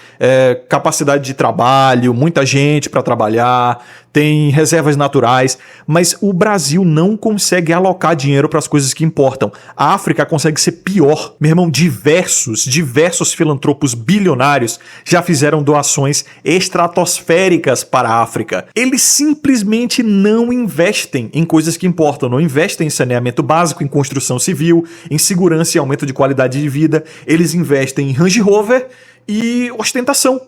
capacidade de trabalho, muita gente para trabalhar, tem reservas naturais, mas o Brasil não consegue alocar dinheiro para as coisas que importam. A África consegue ser pior. Meu irmão, diversos filantropos bilionários já fizeram doações estratosféricas para a África. Eles simplesmente não investem em coisas que importam, não investem em saneamento básico, em construção civil, em segurança e aumento de qualidade de vida. Eles investem em Range Rover e ostentação.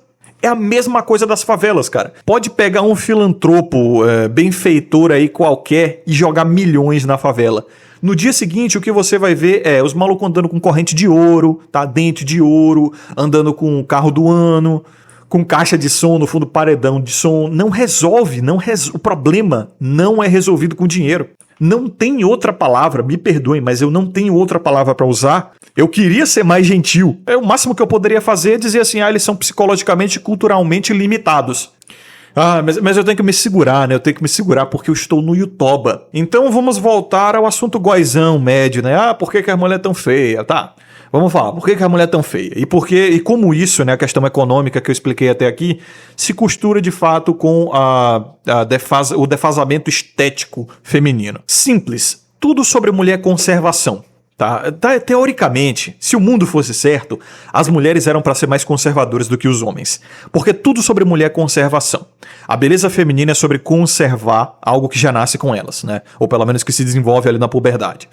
É a mesma coisa das favelas, cara. Pode pegar um filantropo benfeitor aí qualquer e jogar milhões na favela. No dia seguinte, o que você vai ver é os malucos andando com corrente de ouro, tá? Dente de ouro, andando com carro do ano, com caixa de som no fundo, paredão de som. Não resolve, o problema não é resolvido com dinheiro. Não tem outra palavra, me perdoem, mas eu não tenho outra palavra para usar. Eu queria ser mais gentil. O máximo que eu poderia fazer é dizer assim, eles são psicologicamente e culturalmente limitados. Mas eu tenho que me segurar, né? Eu tenho que me segurar porque eu estou no Yutoba. Então vamos voltar ao assunto goizão médio, né? Por que a mulher é tão feia? Tá. Vamos falar, por que a mulher é tão feia? E como isso, né, a questão econômica que eu expliquei até aqui, se costura de fato com o defasamento estético feminino. Simples, tudo sobre mulher conservação. Tá? Teoricamente, se o mundo fosse certo, as mulheres eram para ser mais conservadoras do que os homens. Porque tudo sobre mulher é conservação. A beleza feminina é sobre conservar algo que já nasce com elas, né? Ou pelo menos que se desenvolve ali na puberdade.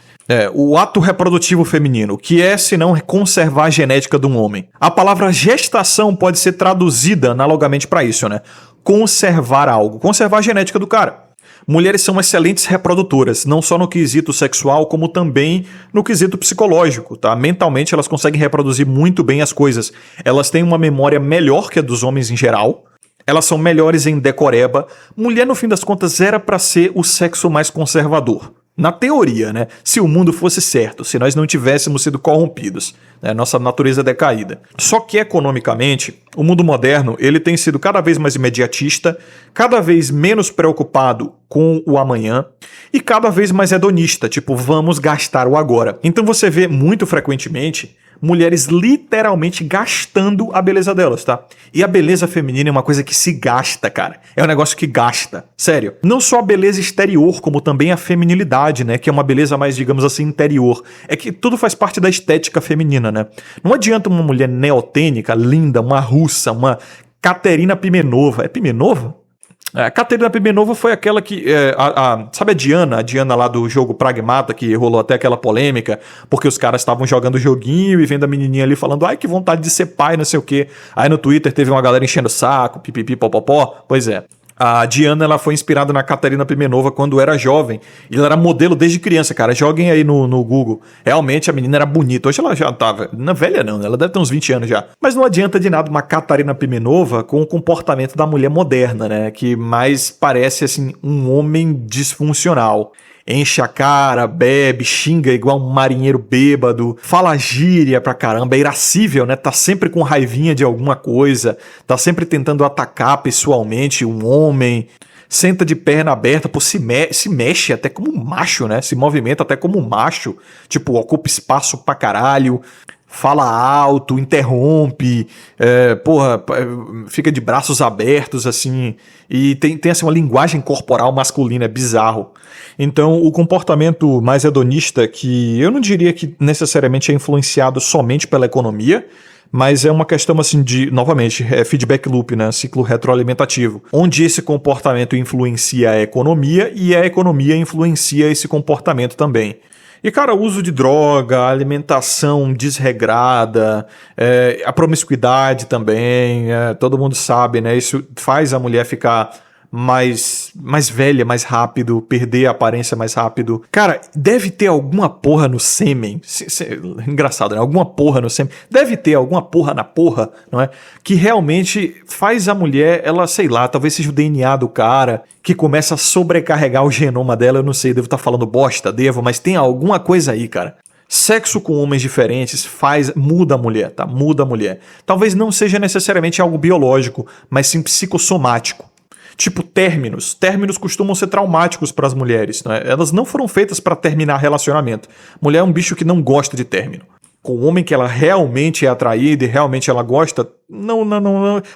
O ato reprodutivo feminino, que é, se não, conservar a genética de um homem. A palavra gestação pode ser traduzida analogamente para isso, né? Conservar algo, conservar a genética do cara. Mulheres são excelentes reprodutoras, não só no quesito sexual, como também no quesito psicológico, tá? Mentalmente elas conseguem reproduzir muito bem as coisas. Elas têm uma memória melhor que a dos homens em geral. Elas são melhores em decoreba. Mulher, no fim das contas, era para ser o sexo mais conservador. Na teoria, né? Se o mundo fosse certo, se nós não tivéssemos sido corrompidos, né? Nossa natureza decaída. Só que economicamente, o mundo moderno ele tem sido cada vez mais imediatista, cada vez menos preocupado com o amanhã e cada vez mais hedonista, tipo, vamos gastar o agora. Então você vê muito frequentemente mulheres literalmente gastando a beleza delas, tá? E a beleza feminina é uma coisa que se gasta, cara. É um negócio que gasta. Sério. Não só a beleza exterior, como também a feminilidade, né? Que é uma beleza mais, digamos assim, interior. É que tudo faz parte da estética feminina, né? Não adianta uma mulher neotênica, linda, uma russa, uma Katerina Pimenova. É Pimenova? A Katerina Pimenova foi aquela que... sabe a Diana lá do jogo Pragmata, que rolou até aquela polêmica, porque os caras estavam jogando joguinho e vendo a menininha ali falando, ai, que vontade de ser pai, não sei o quê. Aí no Twitter teve uma galera enchendo o saco, pipipi, popopó. Pois é. A Diana, ela foi inspirada na Katerina Pimenova quando era jovem. E ela era modelo desde criança, cara. Joguem aí no Google. Realmente a menina era bonita. Hoje ela já tava... Não, velha não, ela deve ter uns 20 anos já. Mas não adianta de nada uma Katerina Pimenova com o comportamento da mulher moderna, né? Que mais parece, assim, um homem disfuncional. Enche a cara, bebe, xinga igual um marinheiro bêbado, fala gíria pra caramba, é irascível, né? Tá sempre com raivinha de alguma coisa, tá sempre tentando atacar pessoalmente um homem, senta de perna aberta, pô, se mexe até como um macho, né? Se movimenta até como um macho, tipo, ocupa espaço pra caralho, fala alto, interrompe, fica de braços abertos, assim, e tem assim, uma linguagem corporal masculina, é bizarro. Então, o comportamento mais hedonista, que eu não diria que necessariamente é influenciado somente pela economia, mas é uma questão assim de, novamente, feedback loop, né? Ciclo retroalimentativo, onde esse comportamento influencia a economia e a economia influencia esse comportamento também. E, cara, o uso de droga, a alimentação desregrada, a promiscuidade também, todo mundo sabe, né? Isso faz a mulher ficar mais velha, mais rápido, perder a aparência mais rápido. Cara, deve ter alguma porra no sêmen. Engraçado, né? Alguma porra no sêmen. Deve ter alguma porra na porra, não é? Que realmente faz a mulher, ela, sei lá, talvez seja o DNA do cara, que começa a sobrecarregar o genoma dela. Eu não sei, devo estar falando bosta, mas tem alguma coisa aí, cara. Sexo com homens diferentes muda a mulher, tá? Muda a mulher. Talvez não seja necessariamente algo biológico, mas sim psicossomático. Tipo términos. Términos costumam ser traumáticos para as mulheres, né? Elas não foram feitas para terminar relacionamento. Mulher é um bicho que não gosta de término. com o homem que ela realmente é atraída e realmente ela gosta, não. A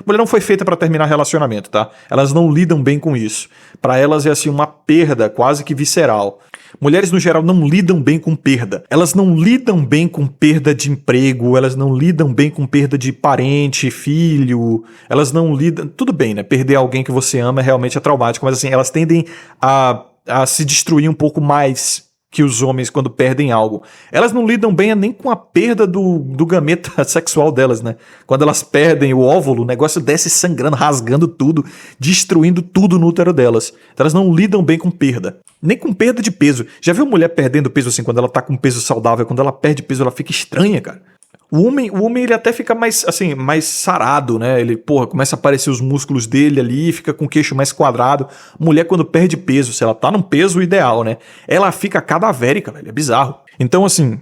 mulher não foi feita para terminar relacionamento, tá? Elas não lidam bem com isso. Para elas é assim uma perda quase que visceral. Mulheres, no geral, não lidam bem com perda. Elas não lidam bem com perda de emprego, elas não lidam bem com perda de parente, filho, elas não lidam... Tudo bem, né? Perder alguém que você ama realmente é traumático, mas assim, elas tendem a se destruir um pouco mais que os homens quando perdem algo. Elas não lidam bem nem com a perda do gameta sexual delas, né? Quando elas perdem o óvulo, o negócio desce sangrando, rasgando tudo, destruindo tudo no útero delas. Então elas não lidam bem com perda. Nem com perda de peso. Já viu mulher perdendo peso assim, quando ela tá com peso saudável? Quando ela perde peso, ela fica estranha, cara. O homem ele até fica mais, assim, mais sarado, né? Ele, começa a aparecer os músculos dele ali, fica com o queixo mais quadrado. Mulher, quando perde peso, se ela tá num peso ideal, né? Ela fica cadavérica, velho. É bizarro. Então, assim,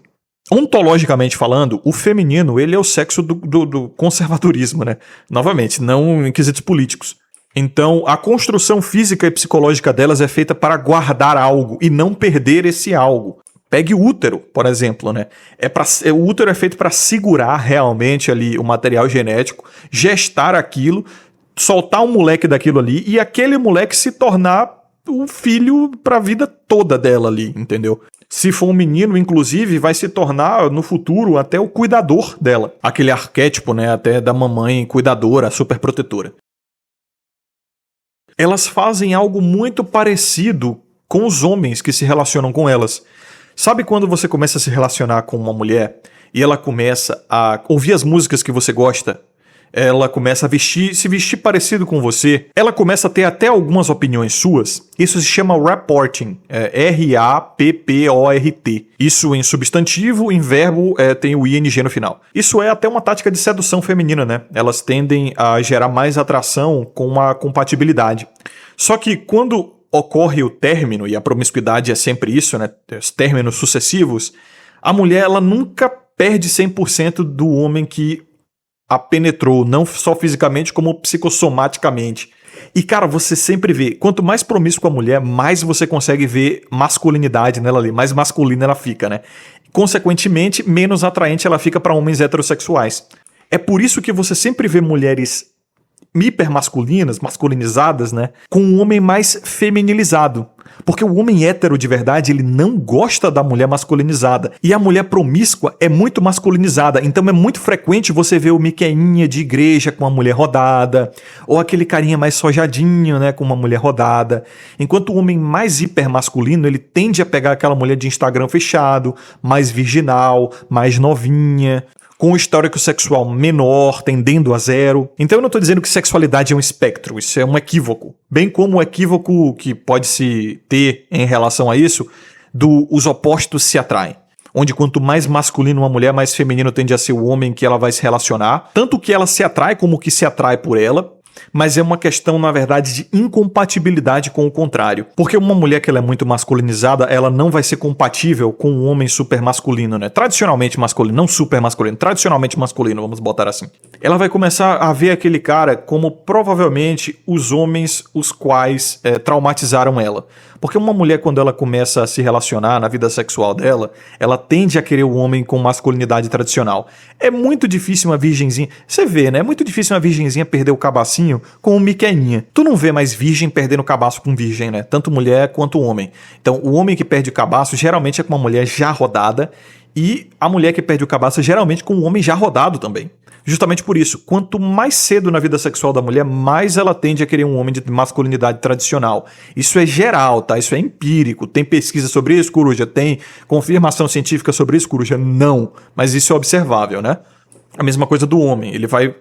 ontologicamente falando, o feminino, ele é o sexo do conservadorismo, né? Novamente, não em quesitos políticos. Então, a construção física e psicológica delas é feita para guardar algo e não perder esse algo. Pegue o útero, por exemplo, né? O útero é feito para segurar realmente ali o material genético, gestar aquilo, soltar um moleque daquilo ali e aquele moleque se tornar o filho para a vida toda dela ali, entendeu? Se for um menino, inclusive, vai se tornar no futuro até o cuidador dela. Aquele arquétipo, né? Até da mamãe cuidadora, super protetora. Elas fazem algo muito parecido com os homens que se relacionam com elas. Sabe quando você começa a se relacionar com uma mulher e ela começa a ouvir as músicas que você gosta? Ela começa a se vestir parecido com você, ela começa a ter até algumas opiniões suas. Isso se chama rapporting, R-A-P-P-O-R-T. Isso em substantivo, em verbo tem o ing no final. Isso é até uma tática de sedução feminina, né? Elas tendem a gerar mais atração com a compatibilidade. Só que quando ocorre o término, e a promiscuidade é sempre isso, né? Os términos sucessivos, a mulher ela nunca perde 100% do homem que a penetrou, não só fisicamente como psicossomaticamente. E cara, você sempre vê, quanto mais promíscua a mulher, mais você consegue ver masculinidade nela ali, mais masculina ela fica, né? Consequentemente, menos atraente ela fica para homens heterossexuais. É por isso que você sempre vê mulheres hipermasculinas, masculinizadas, né? Com um homem mais feminilizado. Porque o homem hétero de verdade, ele não gosta da mulher masculinizada. E a mulher promíscua é muito masculinizada. Então é muito frequente você ver o miqueinha de igreja com uma mulher rodada. Ou aquele carinha mais sojadinho, né? Com uma mulher rodada. Enquanto o homem mais hipermasculino, ele tende a pegar aquela mulher de Instagram fechado, mais virginal, mais novinha, com um histórico sexual menor, tendendo a 0. Então eu não estou dizendo que sexualidade é um espectro, isso é um equívoco. Bem como o equívoco que pode se ter em relação a isso, os opostos se atraem. Onde quanto mais masculino uma mulher, mais feminino tende a ser o homem que ela vai se relacionar. Tanto que ela se atrai como que se atrai por ela. Mas é uma questão, na verdade, de incompatibilidade com o contrário. Porque uma mulher que ela é muito masculinizada, ela não vai ser compatível com um homem super masculino, né? Tradicionalmente masculino, não super masculino, tradicionalmente masculino, vamos botar assim. Ela vai começar a ver aquele cara como provavelmente os homens os quais traumatizaram ela. Porque uma mulher, quando ela começa a se relacionar na vida sexual dela, ela tende a querer o homem com masculinidade tradicional. É muito difícil uma virgenzinha... Você vê, né? É muito difícil uma virgenzinha perder o cabacinho com um miqueninha. Tu não vê mais virgem perdendo cabaço com virgem, né? Tanto mulher quanto homem. Então, o homem que perde o cabaço geralmente é com uma mulher já rodada e a mulher que perde o cabaço geralmente com um homem já rodado também. Justamente por isso, quanto mais cedo na vida sexual da mulher, mais ela tende a querer um homem de masculinidade tradicional. Isso é geral, tá? Isso é empírico. Tem pesquisa sobre isso, Coruja? Tem confirmação científica sobre isso, Coruja? Não. Mas isso é observável, né? A mesma coisa do homem, ele vai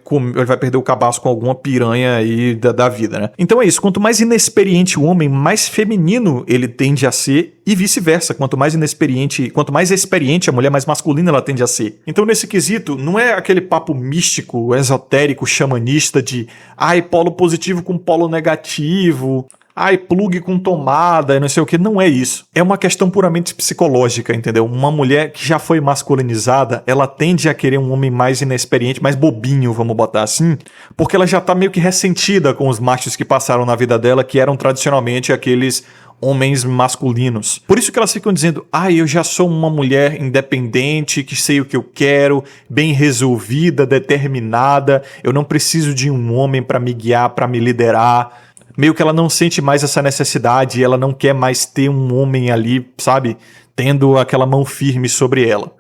perder o cabaço com alguma piranha aí da vida, né? Então é isso, quanto mais inexperiente o homem, mais feminino ele tende a ser e vice-versa. Quanto mais experiente a mulher, mais masculina ela tende a ser. Então nesse quesito, não é aquele papo místico, esotérico, xamanista de polo positivo com polo negativo, plug com tomada e não sei o que. Não é isso. É uma questão puramente psicológica, entendeu? Uma mulher que já foi masculinizada, ela tende a querer um homem mais inexperiente, mais bobinho, vamos botar assim, porque ela já tá meio que ressentida com os machos que passaram na vida dela, que eram tradicionalmente aqueles homens masculinos. Por isso que elas ficam dizendo, eu já sou uma mulher independente, que sei o que eu quero, bem resolvida, determinada, eu não preciso de um homem para me guiar, para me liderar. Meio que ela não sente mais essa necessidade, ela não quer mais ter um homem ali, sabe, tendo aquela mão firme sobre ela.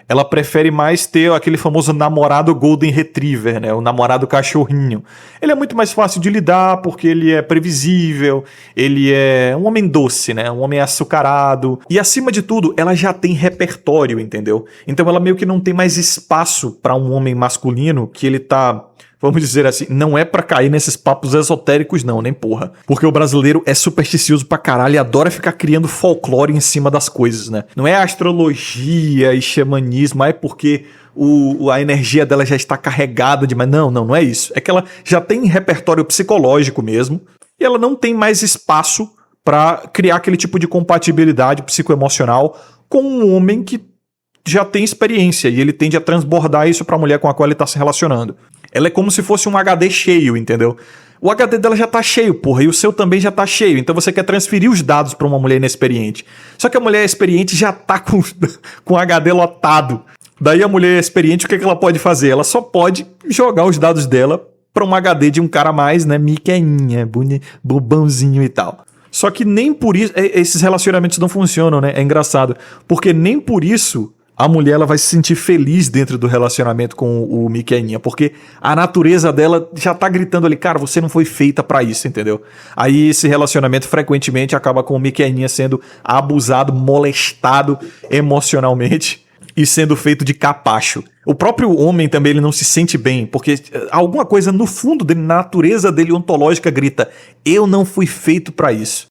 Ela prefere mais ter aquele famoso namorado Golden Retriever, né? O namorado cachorrinho. Ele é muito mais fácil de lidar porque ele é previsível, ele é um homem doce, né? Um homem açucarado. E acima de tudo, ela já tem repertório, entendeu? Então ela meio que não tem mais espaço para um homem masculino que ele tá... Vamos dizer assim, não é pra cair nesses papos esotéricos não, nem porra. Porque o brasileiro é supersticioso pra caralho e adora ficar criando folclore em cima das coisas, né? Não é astrologia e xamanismo, é porque a energia dela já está carregada demais. Não é isso. É que ela já tem repertório psicológico mesmo e ela não tem mais espaço pra criar aquele tipo de compatibilidade psicoemocional com um homem que já tem experiência e ele tende a transbordar isso pra mulher com a qual ele tá se relacionando. Ela é como se fosse um HD cheio, entendeu? O HD dela já tá cheio, porra, e o seu também já tá cheio. Então você quer transferir os dados pra uma mulher inexperiente. Só que a mulher experiente já tá com o HD lotado. Daí a mulher experiente, o que ela pode fazer? Ela só pode jogar os dados dela pra um HD de um cara mais, né, miqueinha, bobãozinho e tal. Só que nem por isso... Esses relacionamentos não funcionam, né? É engraçado. Porque nem por isso... a mulher ela vai se sentir feliz dentro do relacionamento com o Miquelinha, porque a natureza dela já tá gritando ali, cara, você não foi feita pra isso, entendeu? Aí esse relacionamento frequentemente acaba com o Miquelinha sendo abusado, molestado emocionalmente e sendo feito de capacho. O próprio homem também ele não se sente bem, porque alguma coisa no fundo dele, na natureza dele ontológica grita, eu não fui feito pra isso.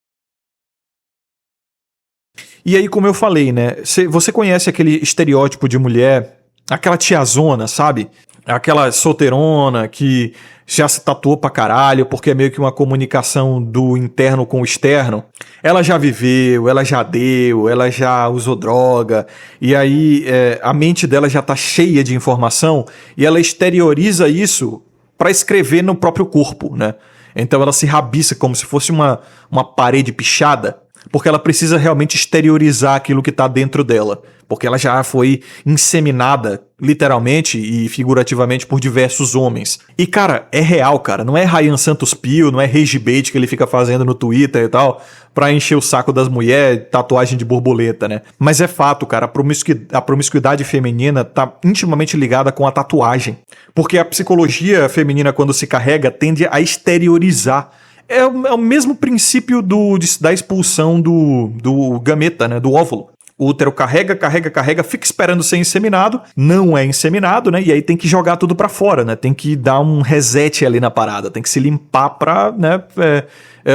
E aí, como eu falei, né? Você conhece aquele estereótipo de mulher, aquela tiazona, sabe? Aquela solteirona que já se tatuou pra caralho, porque é meio que uma comunicação do interno com o externo. Ela já viveu, ela já deu, ela já usou droga, e aí a mente dela já tá cheia de informação, e ela exterioriza isso pra escrever no próprio corpo, né? Então ela se rabiça como se fosse uma parede pichada, porque ela precisa realmente exteriorizar aquilo que está dentro dela. Porque ela já foi inseminada, literalmente e figurativamente, por diversos homens. E, cara, é real, cara. Não é Ryan Santos Pio, não é rage bait que ele fica fazendo no Twitter e tal, pra encher o saco das mulheres, tatuagem de borboleta, né? Mas é fato, cara, a promiscuidade feminina tá intimamente ligada com a tatuagem. Porque a psicologia feminina, quando se carrega, tende a exteriorizar. É o mesmo princípio da expulsão do gameta, né? Do óvulo. O útero carrega, fica esperando ser inseminado, não é inseminado, né? E aí tem que jogar tudo pra fora, né? Tem que dar um reset ali na parada, tem que se limpar pra, né?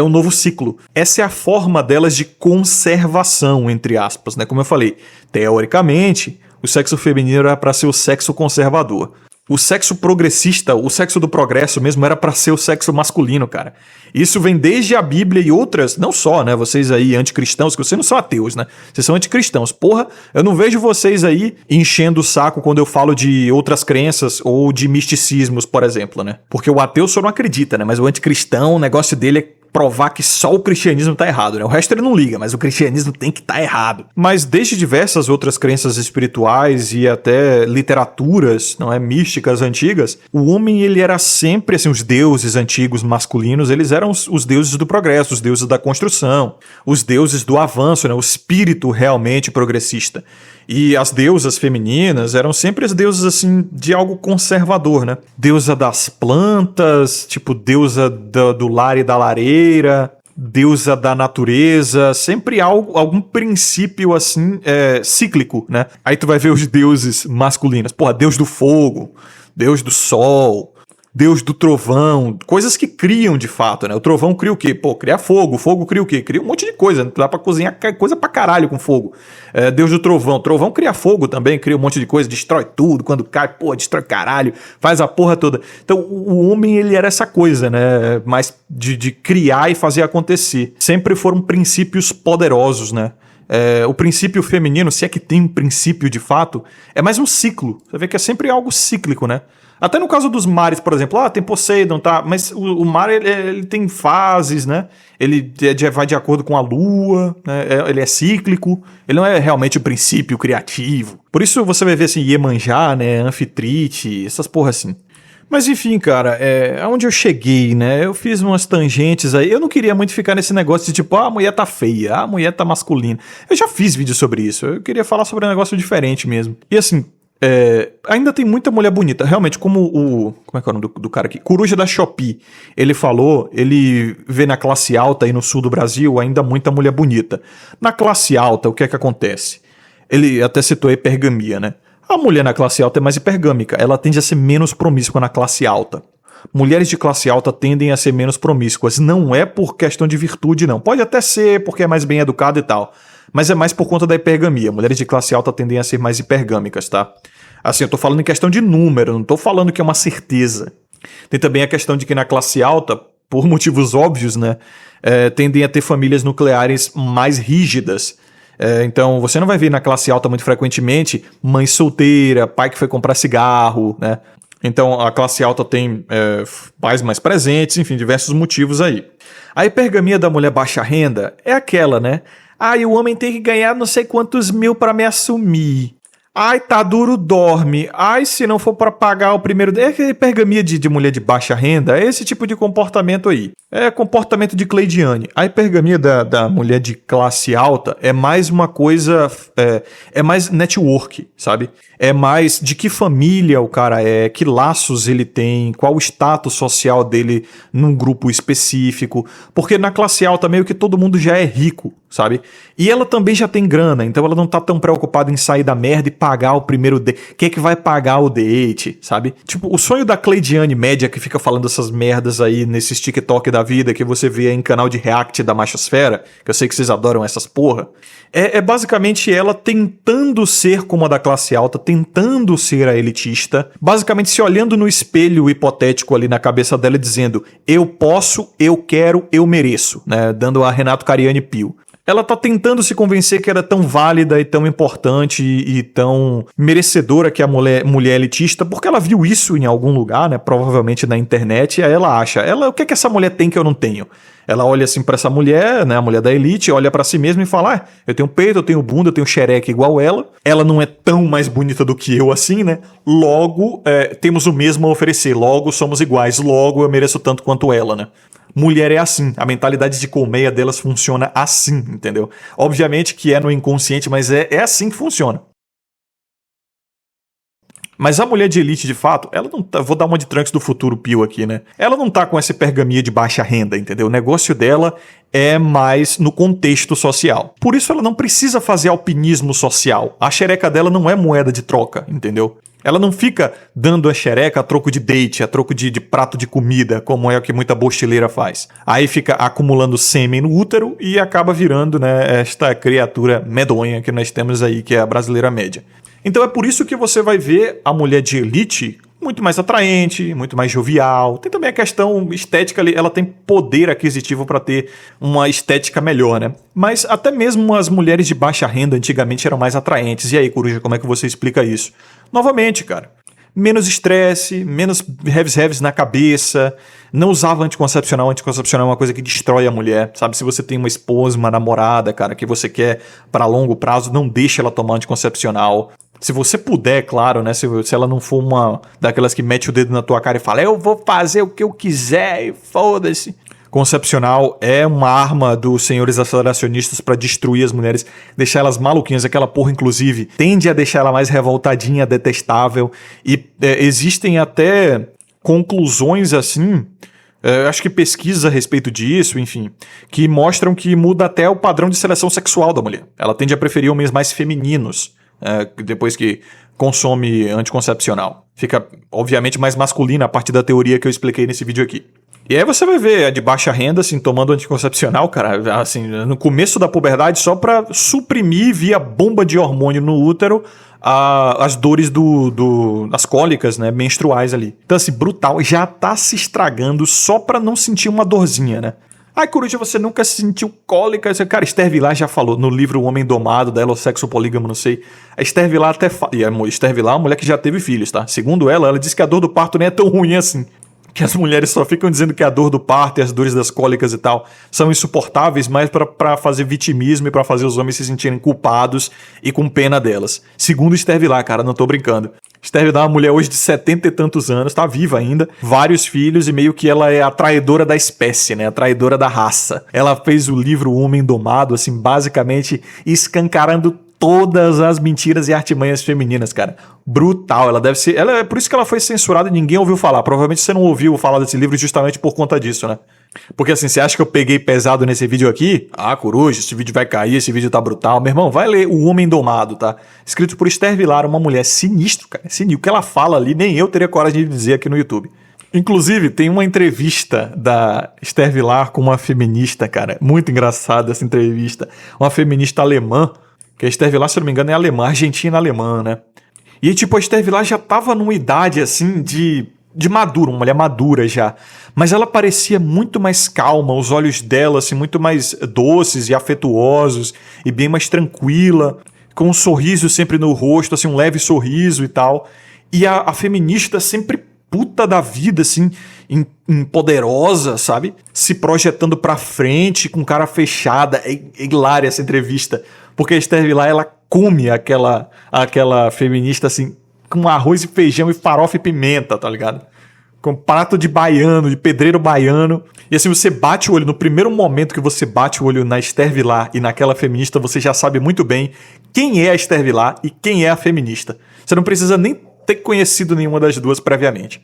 Um novo ciclo. Essa é a forma delas de conservação, entre aspas, né? Como eu falei, teoricamente, o sexo feminino era pra ser o sexo conservador. O sexo progressista, o sexo do progresso mesmo, era pra ser o sexo masculino, cara. Isso vem desde a Bíblia e outras, não só, né? Vocês aí anticristãos, que vocês não são ateus, né? Vocês são anticristãos. Porra, eu não vejo vocês aí enchendo o saco quando eu falo de outras crenças ou de misticismos, por exemplo, né? Porque o ateu só não acredita, né? Mas o anticristão, o negócio dele é provar que só o cristianismo tá errado, né? O resto ele não liga, mas o cristianismo tem que estar errado. Mas desde diversas outras crenças espirituais e até literaturas, não é, místicas antigas, o homem ele era sempre assim, os deuses antigos masculinos, eles eram os deuses do progresso, os deuses da construção, os deuses do avanço, né? O espírito realmente progressista. E as deusas femininas eram sempre as deusas, assim, de algo conservador, né? Deusa das plantas, tipo, deusa do lar e da lareira, deusa da natureza, sempre algum princípio, assim, cíclico, né? Aí tu vai ver os deuses masculinos. Porra, deus do fogo, deus do sol, deus do trovão, coisas que criam de fato, né? O trovão cria o quê? Pô, cria fogo. O fogo cria o quê? Cria um monte de coisa. Dá pra cozinhar coisa pra caralho com fogo. Deus do trovão. Trovão cria fogo também, cria um monte de coisa, destrói tudo. Quando cai, pô, destrói caralho. Faz a porra toda. Então, o homem, ele era essa coisa, né? Mais de criar e fazer acontecer. Sempre foram princípios poderosos, né? O princípio feminino, se é que tem um princípio de fato, é mais um ciclo. Você vê que é sempre algo cíclico, né? Até no caso dos mares, por exemplo, tem Poseidon, tá? Mas o mar, ele tem fases, né? Ele vai de acordo com a lua, né? Ele é cíclico, ele não é realmente o princípio criativo. Por isso você vai ver assim, Iemanjá, né? Anfitrite, essas porra assim. Mas enfim, cara, aonde eu cheguei, né? Eu fiz umas tangentes aí. Eu não queria muito ficar nesse negócio de tipo, a mulher tá feia, a mulher tá masculina. Eu já fiz vídeo sobre isso. Eu queria falar sobre um negócio diferente mesmo. E assim, ainda tem muita mulher bonita. Realmente, como como é que é o nome do cara aqui? Coruja da Shopee. Ele falou, ele vê na classe alta aí no sul do Brasil ainda muita mulher bonita. Na classe alta, o que é que acontece? Ele até citou a hipergamia, né? A mulher na classe alta é mais hipergâmica, ela tende a ser menos promíscua na classe alta. Mulheres de classe alta tendem a ser menos promíscuas, não é por questão de virtude não, pode até ser porque é mais bem educada e tal, mas é mais por conta da hipergamia. Mulheres de classe alta tendem a ser mais hipergâmicas, tá? Assim, eu tô falando em questão de número, não tô falando que é uma certeza. Tem também a questão de que na classe alta, por motivos óbvios, né, tendem a ter famílias nucleares mais rígidas. Então, você não vai ver na classe alta muito frequentemente mãe solteira, pai que foi comprar cigarro, né? Então, a classe alta tem pais mais presentes, enfim, diversos motivos aí. A hipergamia da mulher baixa renda é aquela, né? E o homem tem que ganhar não sei quantos mil para me assumir. Tá duro, dorme. Se não for para pagar o primeiro... É aquela hipergamia de mulher de baixa renda, é esse tipo de comportamento aí. É comportamento de Cleidiane. A hipergamia da mulher de classe alta é mais uma coisa... É mais network, sabe? É mais de que família o cara é, que laços ele tem, qual o status social dele num grupo específico. Porque na classe alta meio que todo mundo já é rico, sabe? E ela também já tem grana, então ela não tá tão preocupada em sair da merda e pagar o primeiro date. Quem é que vai pagar o date, sabe? Tipo, o sonho da Cleidiane média que fica falando essas merdas aí nesses TikTok da vida que você vê em canal de react da Machosfera, que eu sei que vocês adoram essas porra, é basicamente ela tentando ser como a da classe alta, tentando ser a elitista, basicamente se olhando no espelho hipotético ali na cabeça dela e dizendo: eu posso, eu quero, eu mereço, né? Dando a Renato Cariani Pio. Ela tá tentando se convencer que era tão válida e tão importante e tão merecedora que a mulher elitista, porque ela viu isso em algum lugar, né? Provavelmente na internet, e aí ela acha, o que é que essa mulher tem que eu não tenho? Ela olha assim pra essa mulher, né? A mulher da elite, olha pra si mesma e fala: eu tenho peito, eu tenho bunda, eu tenho xereca igual ela não é tão mais bonita do que eu assim, né? Logo, temos o mesmo a oferecer, logo somos iguais, logo eu mereço tanto quanto ela, né? Mulher é assim, a mentalidade de colmeia delas funciona assim, entendeu? Obviamente que é no inconsciente, mas é assim que funciona. Mas a mulher de elite, de fato, ela não tá... Vou dar uma de Trunks do futuro Pio aqui, né? Ela não tá com essa hipergamia de baixa renda, entendeu? O negócio dela é mais no contexto social. Por isso ela não precisa fazer alpinismo social. A xereca dela não é moeda de troca, entendeu? Ela não fica dando a xereca a troco de date, a troco de prato de comida, como é o que muita bochileira faz. Aí fica acumulando sêmen no útero e acaba virando, né, esta criatura medonha que nós temos aí, que é a brasileira média. Então é por isso que você vai ver a mulher de elite muito mais atraente, muito mais jovial. Tem também a questão estética, ela tem poder aquisitivo para ter uma estética melhor, né? Mas até mesmo as mulheres de baixa renda antigamente eram mais atraentes. E aí, Coruja, como é que você explica isso? Novamente, cara, menos estresse, menos heavies na cabeça, não usava anticoncepcional. Anticoncepcional é uma coisa que destrói a mulher, sabe? Se você tem uma esposa, uma namorada, cara, que você quer para longo prazo, não deixa ela tomar anticoncepcional. Se você puder, claro, né? Se ela não for uma daquelas que mete o dedo na tua cara e fala: eu vou fazer o que eu quiser e foda-se. Concepcional é uma arma dos senhores aceleracionistas para destruir as mulheres, deixar elas maluquinhas. Aquela porra, inclusive, tende a deixar ela mais revoltadinha, detestável. E existem até conclusões assim, acho que pesquisas a respeito disso, enfim, que mostram que muda até o padrão de seleção sexual da mulher. Ela tende a preferir homens mais femininos depois que consome anticoncepcional. Fica, obviamente, mais masculina a partir da teoria que eu expliquei nesse vídeo aqui. E aí você vai ver a de baixa renda, assim, tomando anticoncepcional, cara, assim, no começo da puberdade, só pra suprimir via bomba de hormônio no útero as dores das cólicas, né, menstruais ali. Então, assim, brutal, já tá se estragando só pra não sentir uma dorzinha, né? Ai, Coruja, você nunca sentiu cólica? Cara, Esther Vilar já falou no livro O Homem Domado, dela, o sexo polígamo, não sei. A Esther Vilar até fala. E a Esther Vilar é uma mulher que já teve filhos, tá? Segundo ela diz que a dor do parto nem é tão ruim assim. Que as mulheres só ficam dizendo que a dor do parto e as dores das cólicas e tal são insuportáveis, mas pra fazer vitimismo e pra fazer os homens se sentirem culpados e com pena delas. Segundo Esther Vilar, cara, não tô brincando. Esther Vilar é uma mulher hoje de 70 e tantos anos, tá viva ainda, vários filhos e meio que ela é a traidora da espécie, né? A traidora da raça. Ela fez o livro O Homem Domado, assim, basicamente escancarando todas as mentiras e artimanhas femininas, cara. Brutal. Ela deve ser... é por isso que ela foi censurada e ninguém ouviu falar. Provavelmente você não ouviu falar desse livro justamente por conta disso, né? Porque assim, você acha que eu peguei pesado nesse vídeo aqui? Ah, Coruja, esse vídeo vai cair, esse vídeo tá brutal. Meu irmão, vai ler O Homem Domado, tá? Escrito por Esther Vilar, uma mulher sinistro, cara. Sinistro. O que ela fala ali, nem eu teria coragem de dizer aqui no YouTube. Inclusive, tem uma entrevista da Esther Vilar com uma feminista, cara. Muito engraçada essa entrevista. Uma feminista alemã. Que a Esther Vilar, se eu não me engano, é alemã, argentina-alemã, né? E, tipo, a Esther Vilar já tava numa idade, assim, de madura, uma mulher madura já. Mas ela parecia muito mais calma, os olhos dela, assim, muito mais doces e afetuosos, e bem mais tranquila, com um sorriso sempre no rosto, assim, um leve sorriso e tal. E a feminista sempre puta da vida, assim, poderosa, sabe? Se projetando pra frente, com cara fechada. É hilária essa entrevista. Porque a Esther Vilar, ela come aquela feminista, assim, com arroz e feijão e farofa e pimenta, tá ligado? Com prato de baiano, de pedreiro baiano. E assim, você bate o olho, no primeiro momento que você bate o olho na Esther Vilar e naquela feminista, você já sabe muito bem quem é a Esther Vilar e quem é a feminista. Você não precisa nem ter conhecido nenhuma das duas previamente.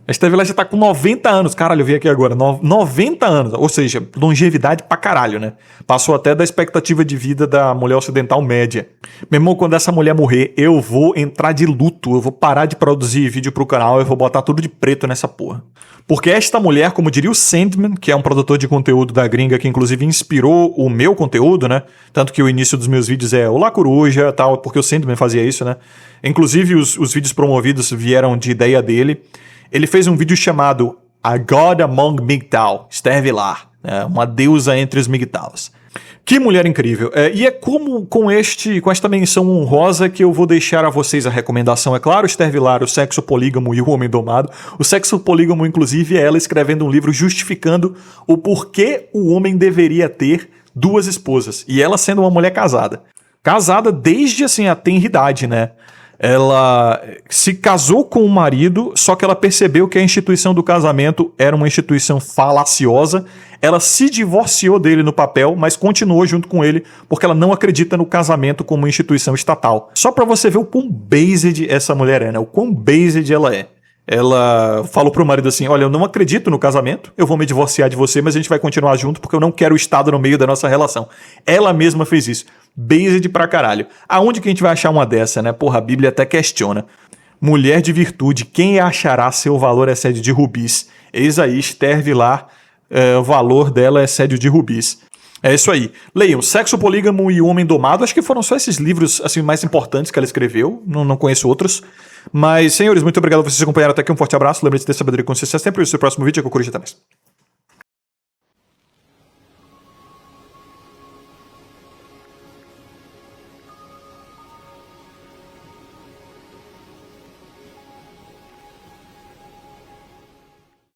A Esther Vilar já tá com 90 anos. Caralho, eu vi aqui agora. 90 anos. Ou seja, longevidade pra caralho, né? Passou até da expectativa de vida da mulher ocidental média. Meu irmão, quando essa mulher morrer, eu vou entrar de luto. Eu vou parar de produzir vídeo pro canal. Eu vou botar tudo de preto nessa porra. Porque esta mulher, como diria o Sandman, que é um produtor de conteúdo da gringa, que inclusive inspirou o meu conteúdo, né? Tanto que o início dos meus vídeos é Olá Coruja, tal, porque o Sandman fazia isso, né? Inclusive os vídeos promovidos vieram de ideia dele. Ele fez um vídeo chamado A God Among MGTOW, Esther Vilar, uma deusa entre os MGTOWs. Que mulher incrível. E é como com esta menção honrosa que eu vou deixar a vocês a recomendação. É claro, Esther Vilar, O Sexo Polígamo e O Homem Domado. O Sexo Polígamo, inclusive, é ela escrevendo um livro justificando o porquê o homem deveria ter duas esposas. E ela sendo uma mulher casada. Casada desde, assim, a tenridade, né? Ela se casou com o marido, só que ela percebeu que a instituição do casamento era uma instituição falaciosa. Ela se divorciou dele no papel, mas continuou junto com ele porque ela não acredita no casamento como instituição estatal. Só pra você ver o quão based essa mulher é, né? O quão based ela é. Ela falou pro marido assim, olha, eu não acredito no casamento, eu vou me divorciar de você, mas a gente vai continuar junto porque eu não quero o Estado no meio da nossa relação. Ela mesma fez isso. Based pra caralho. Aonde que a gente vai achar uma dessa, né? Porra, a Bíblia até questiona. Mulher de virtude, quem achará seu valor é sédio de rubis? Eis aí, Esther Vilar, o valor dela é sédio de rubis. É isso aí. Leiam Sexo Polígamo e O Homem Domado. Acho que foram só esses livros assim, mais importantes que ela escreveu. Não conheço outros. Mas, senhores, muito obrigado por vocês acompanharem até aqui. Um forte abraço. Lembre-se de ter sabedoria com sucesso. Sempre o seu próximo vídeo é com o Coruja. Até mais.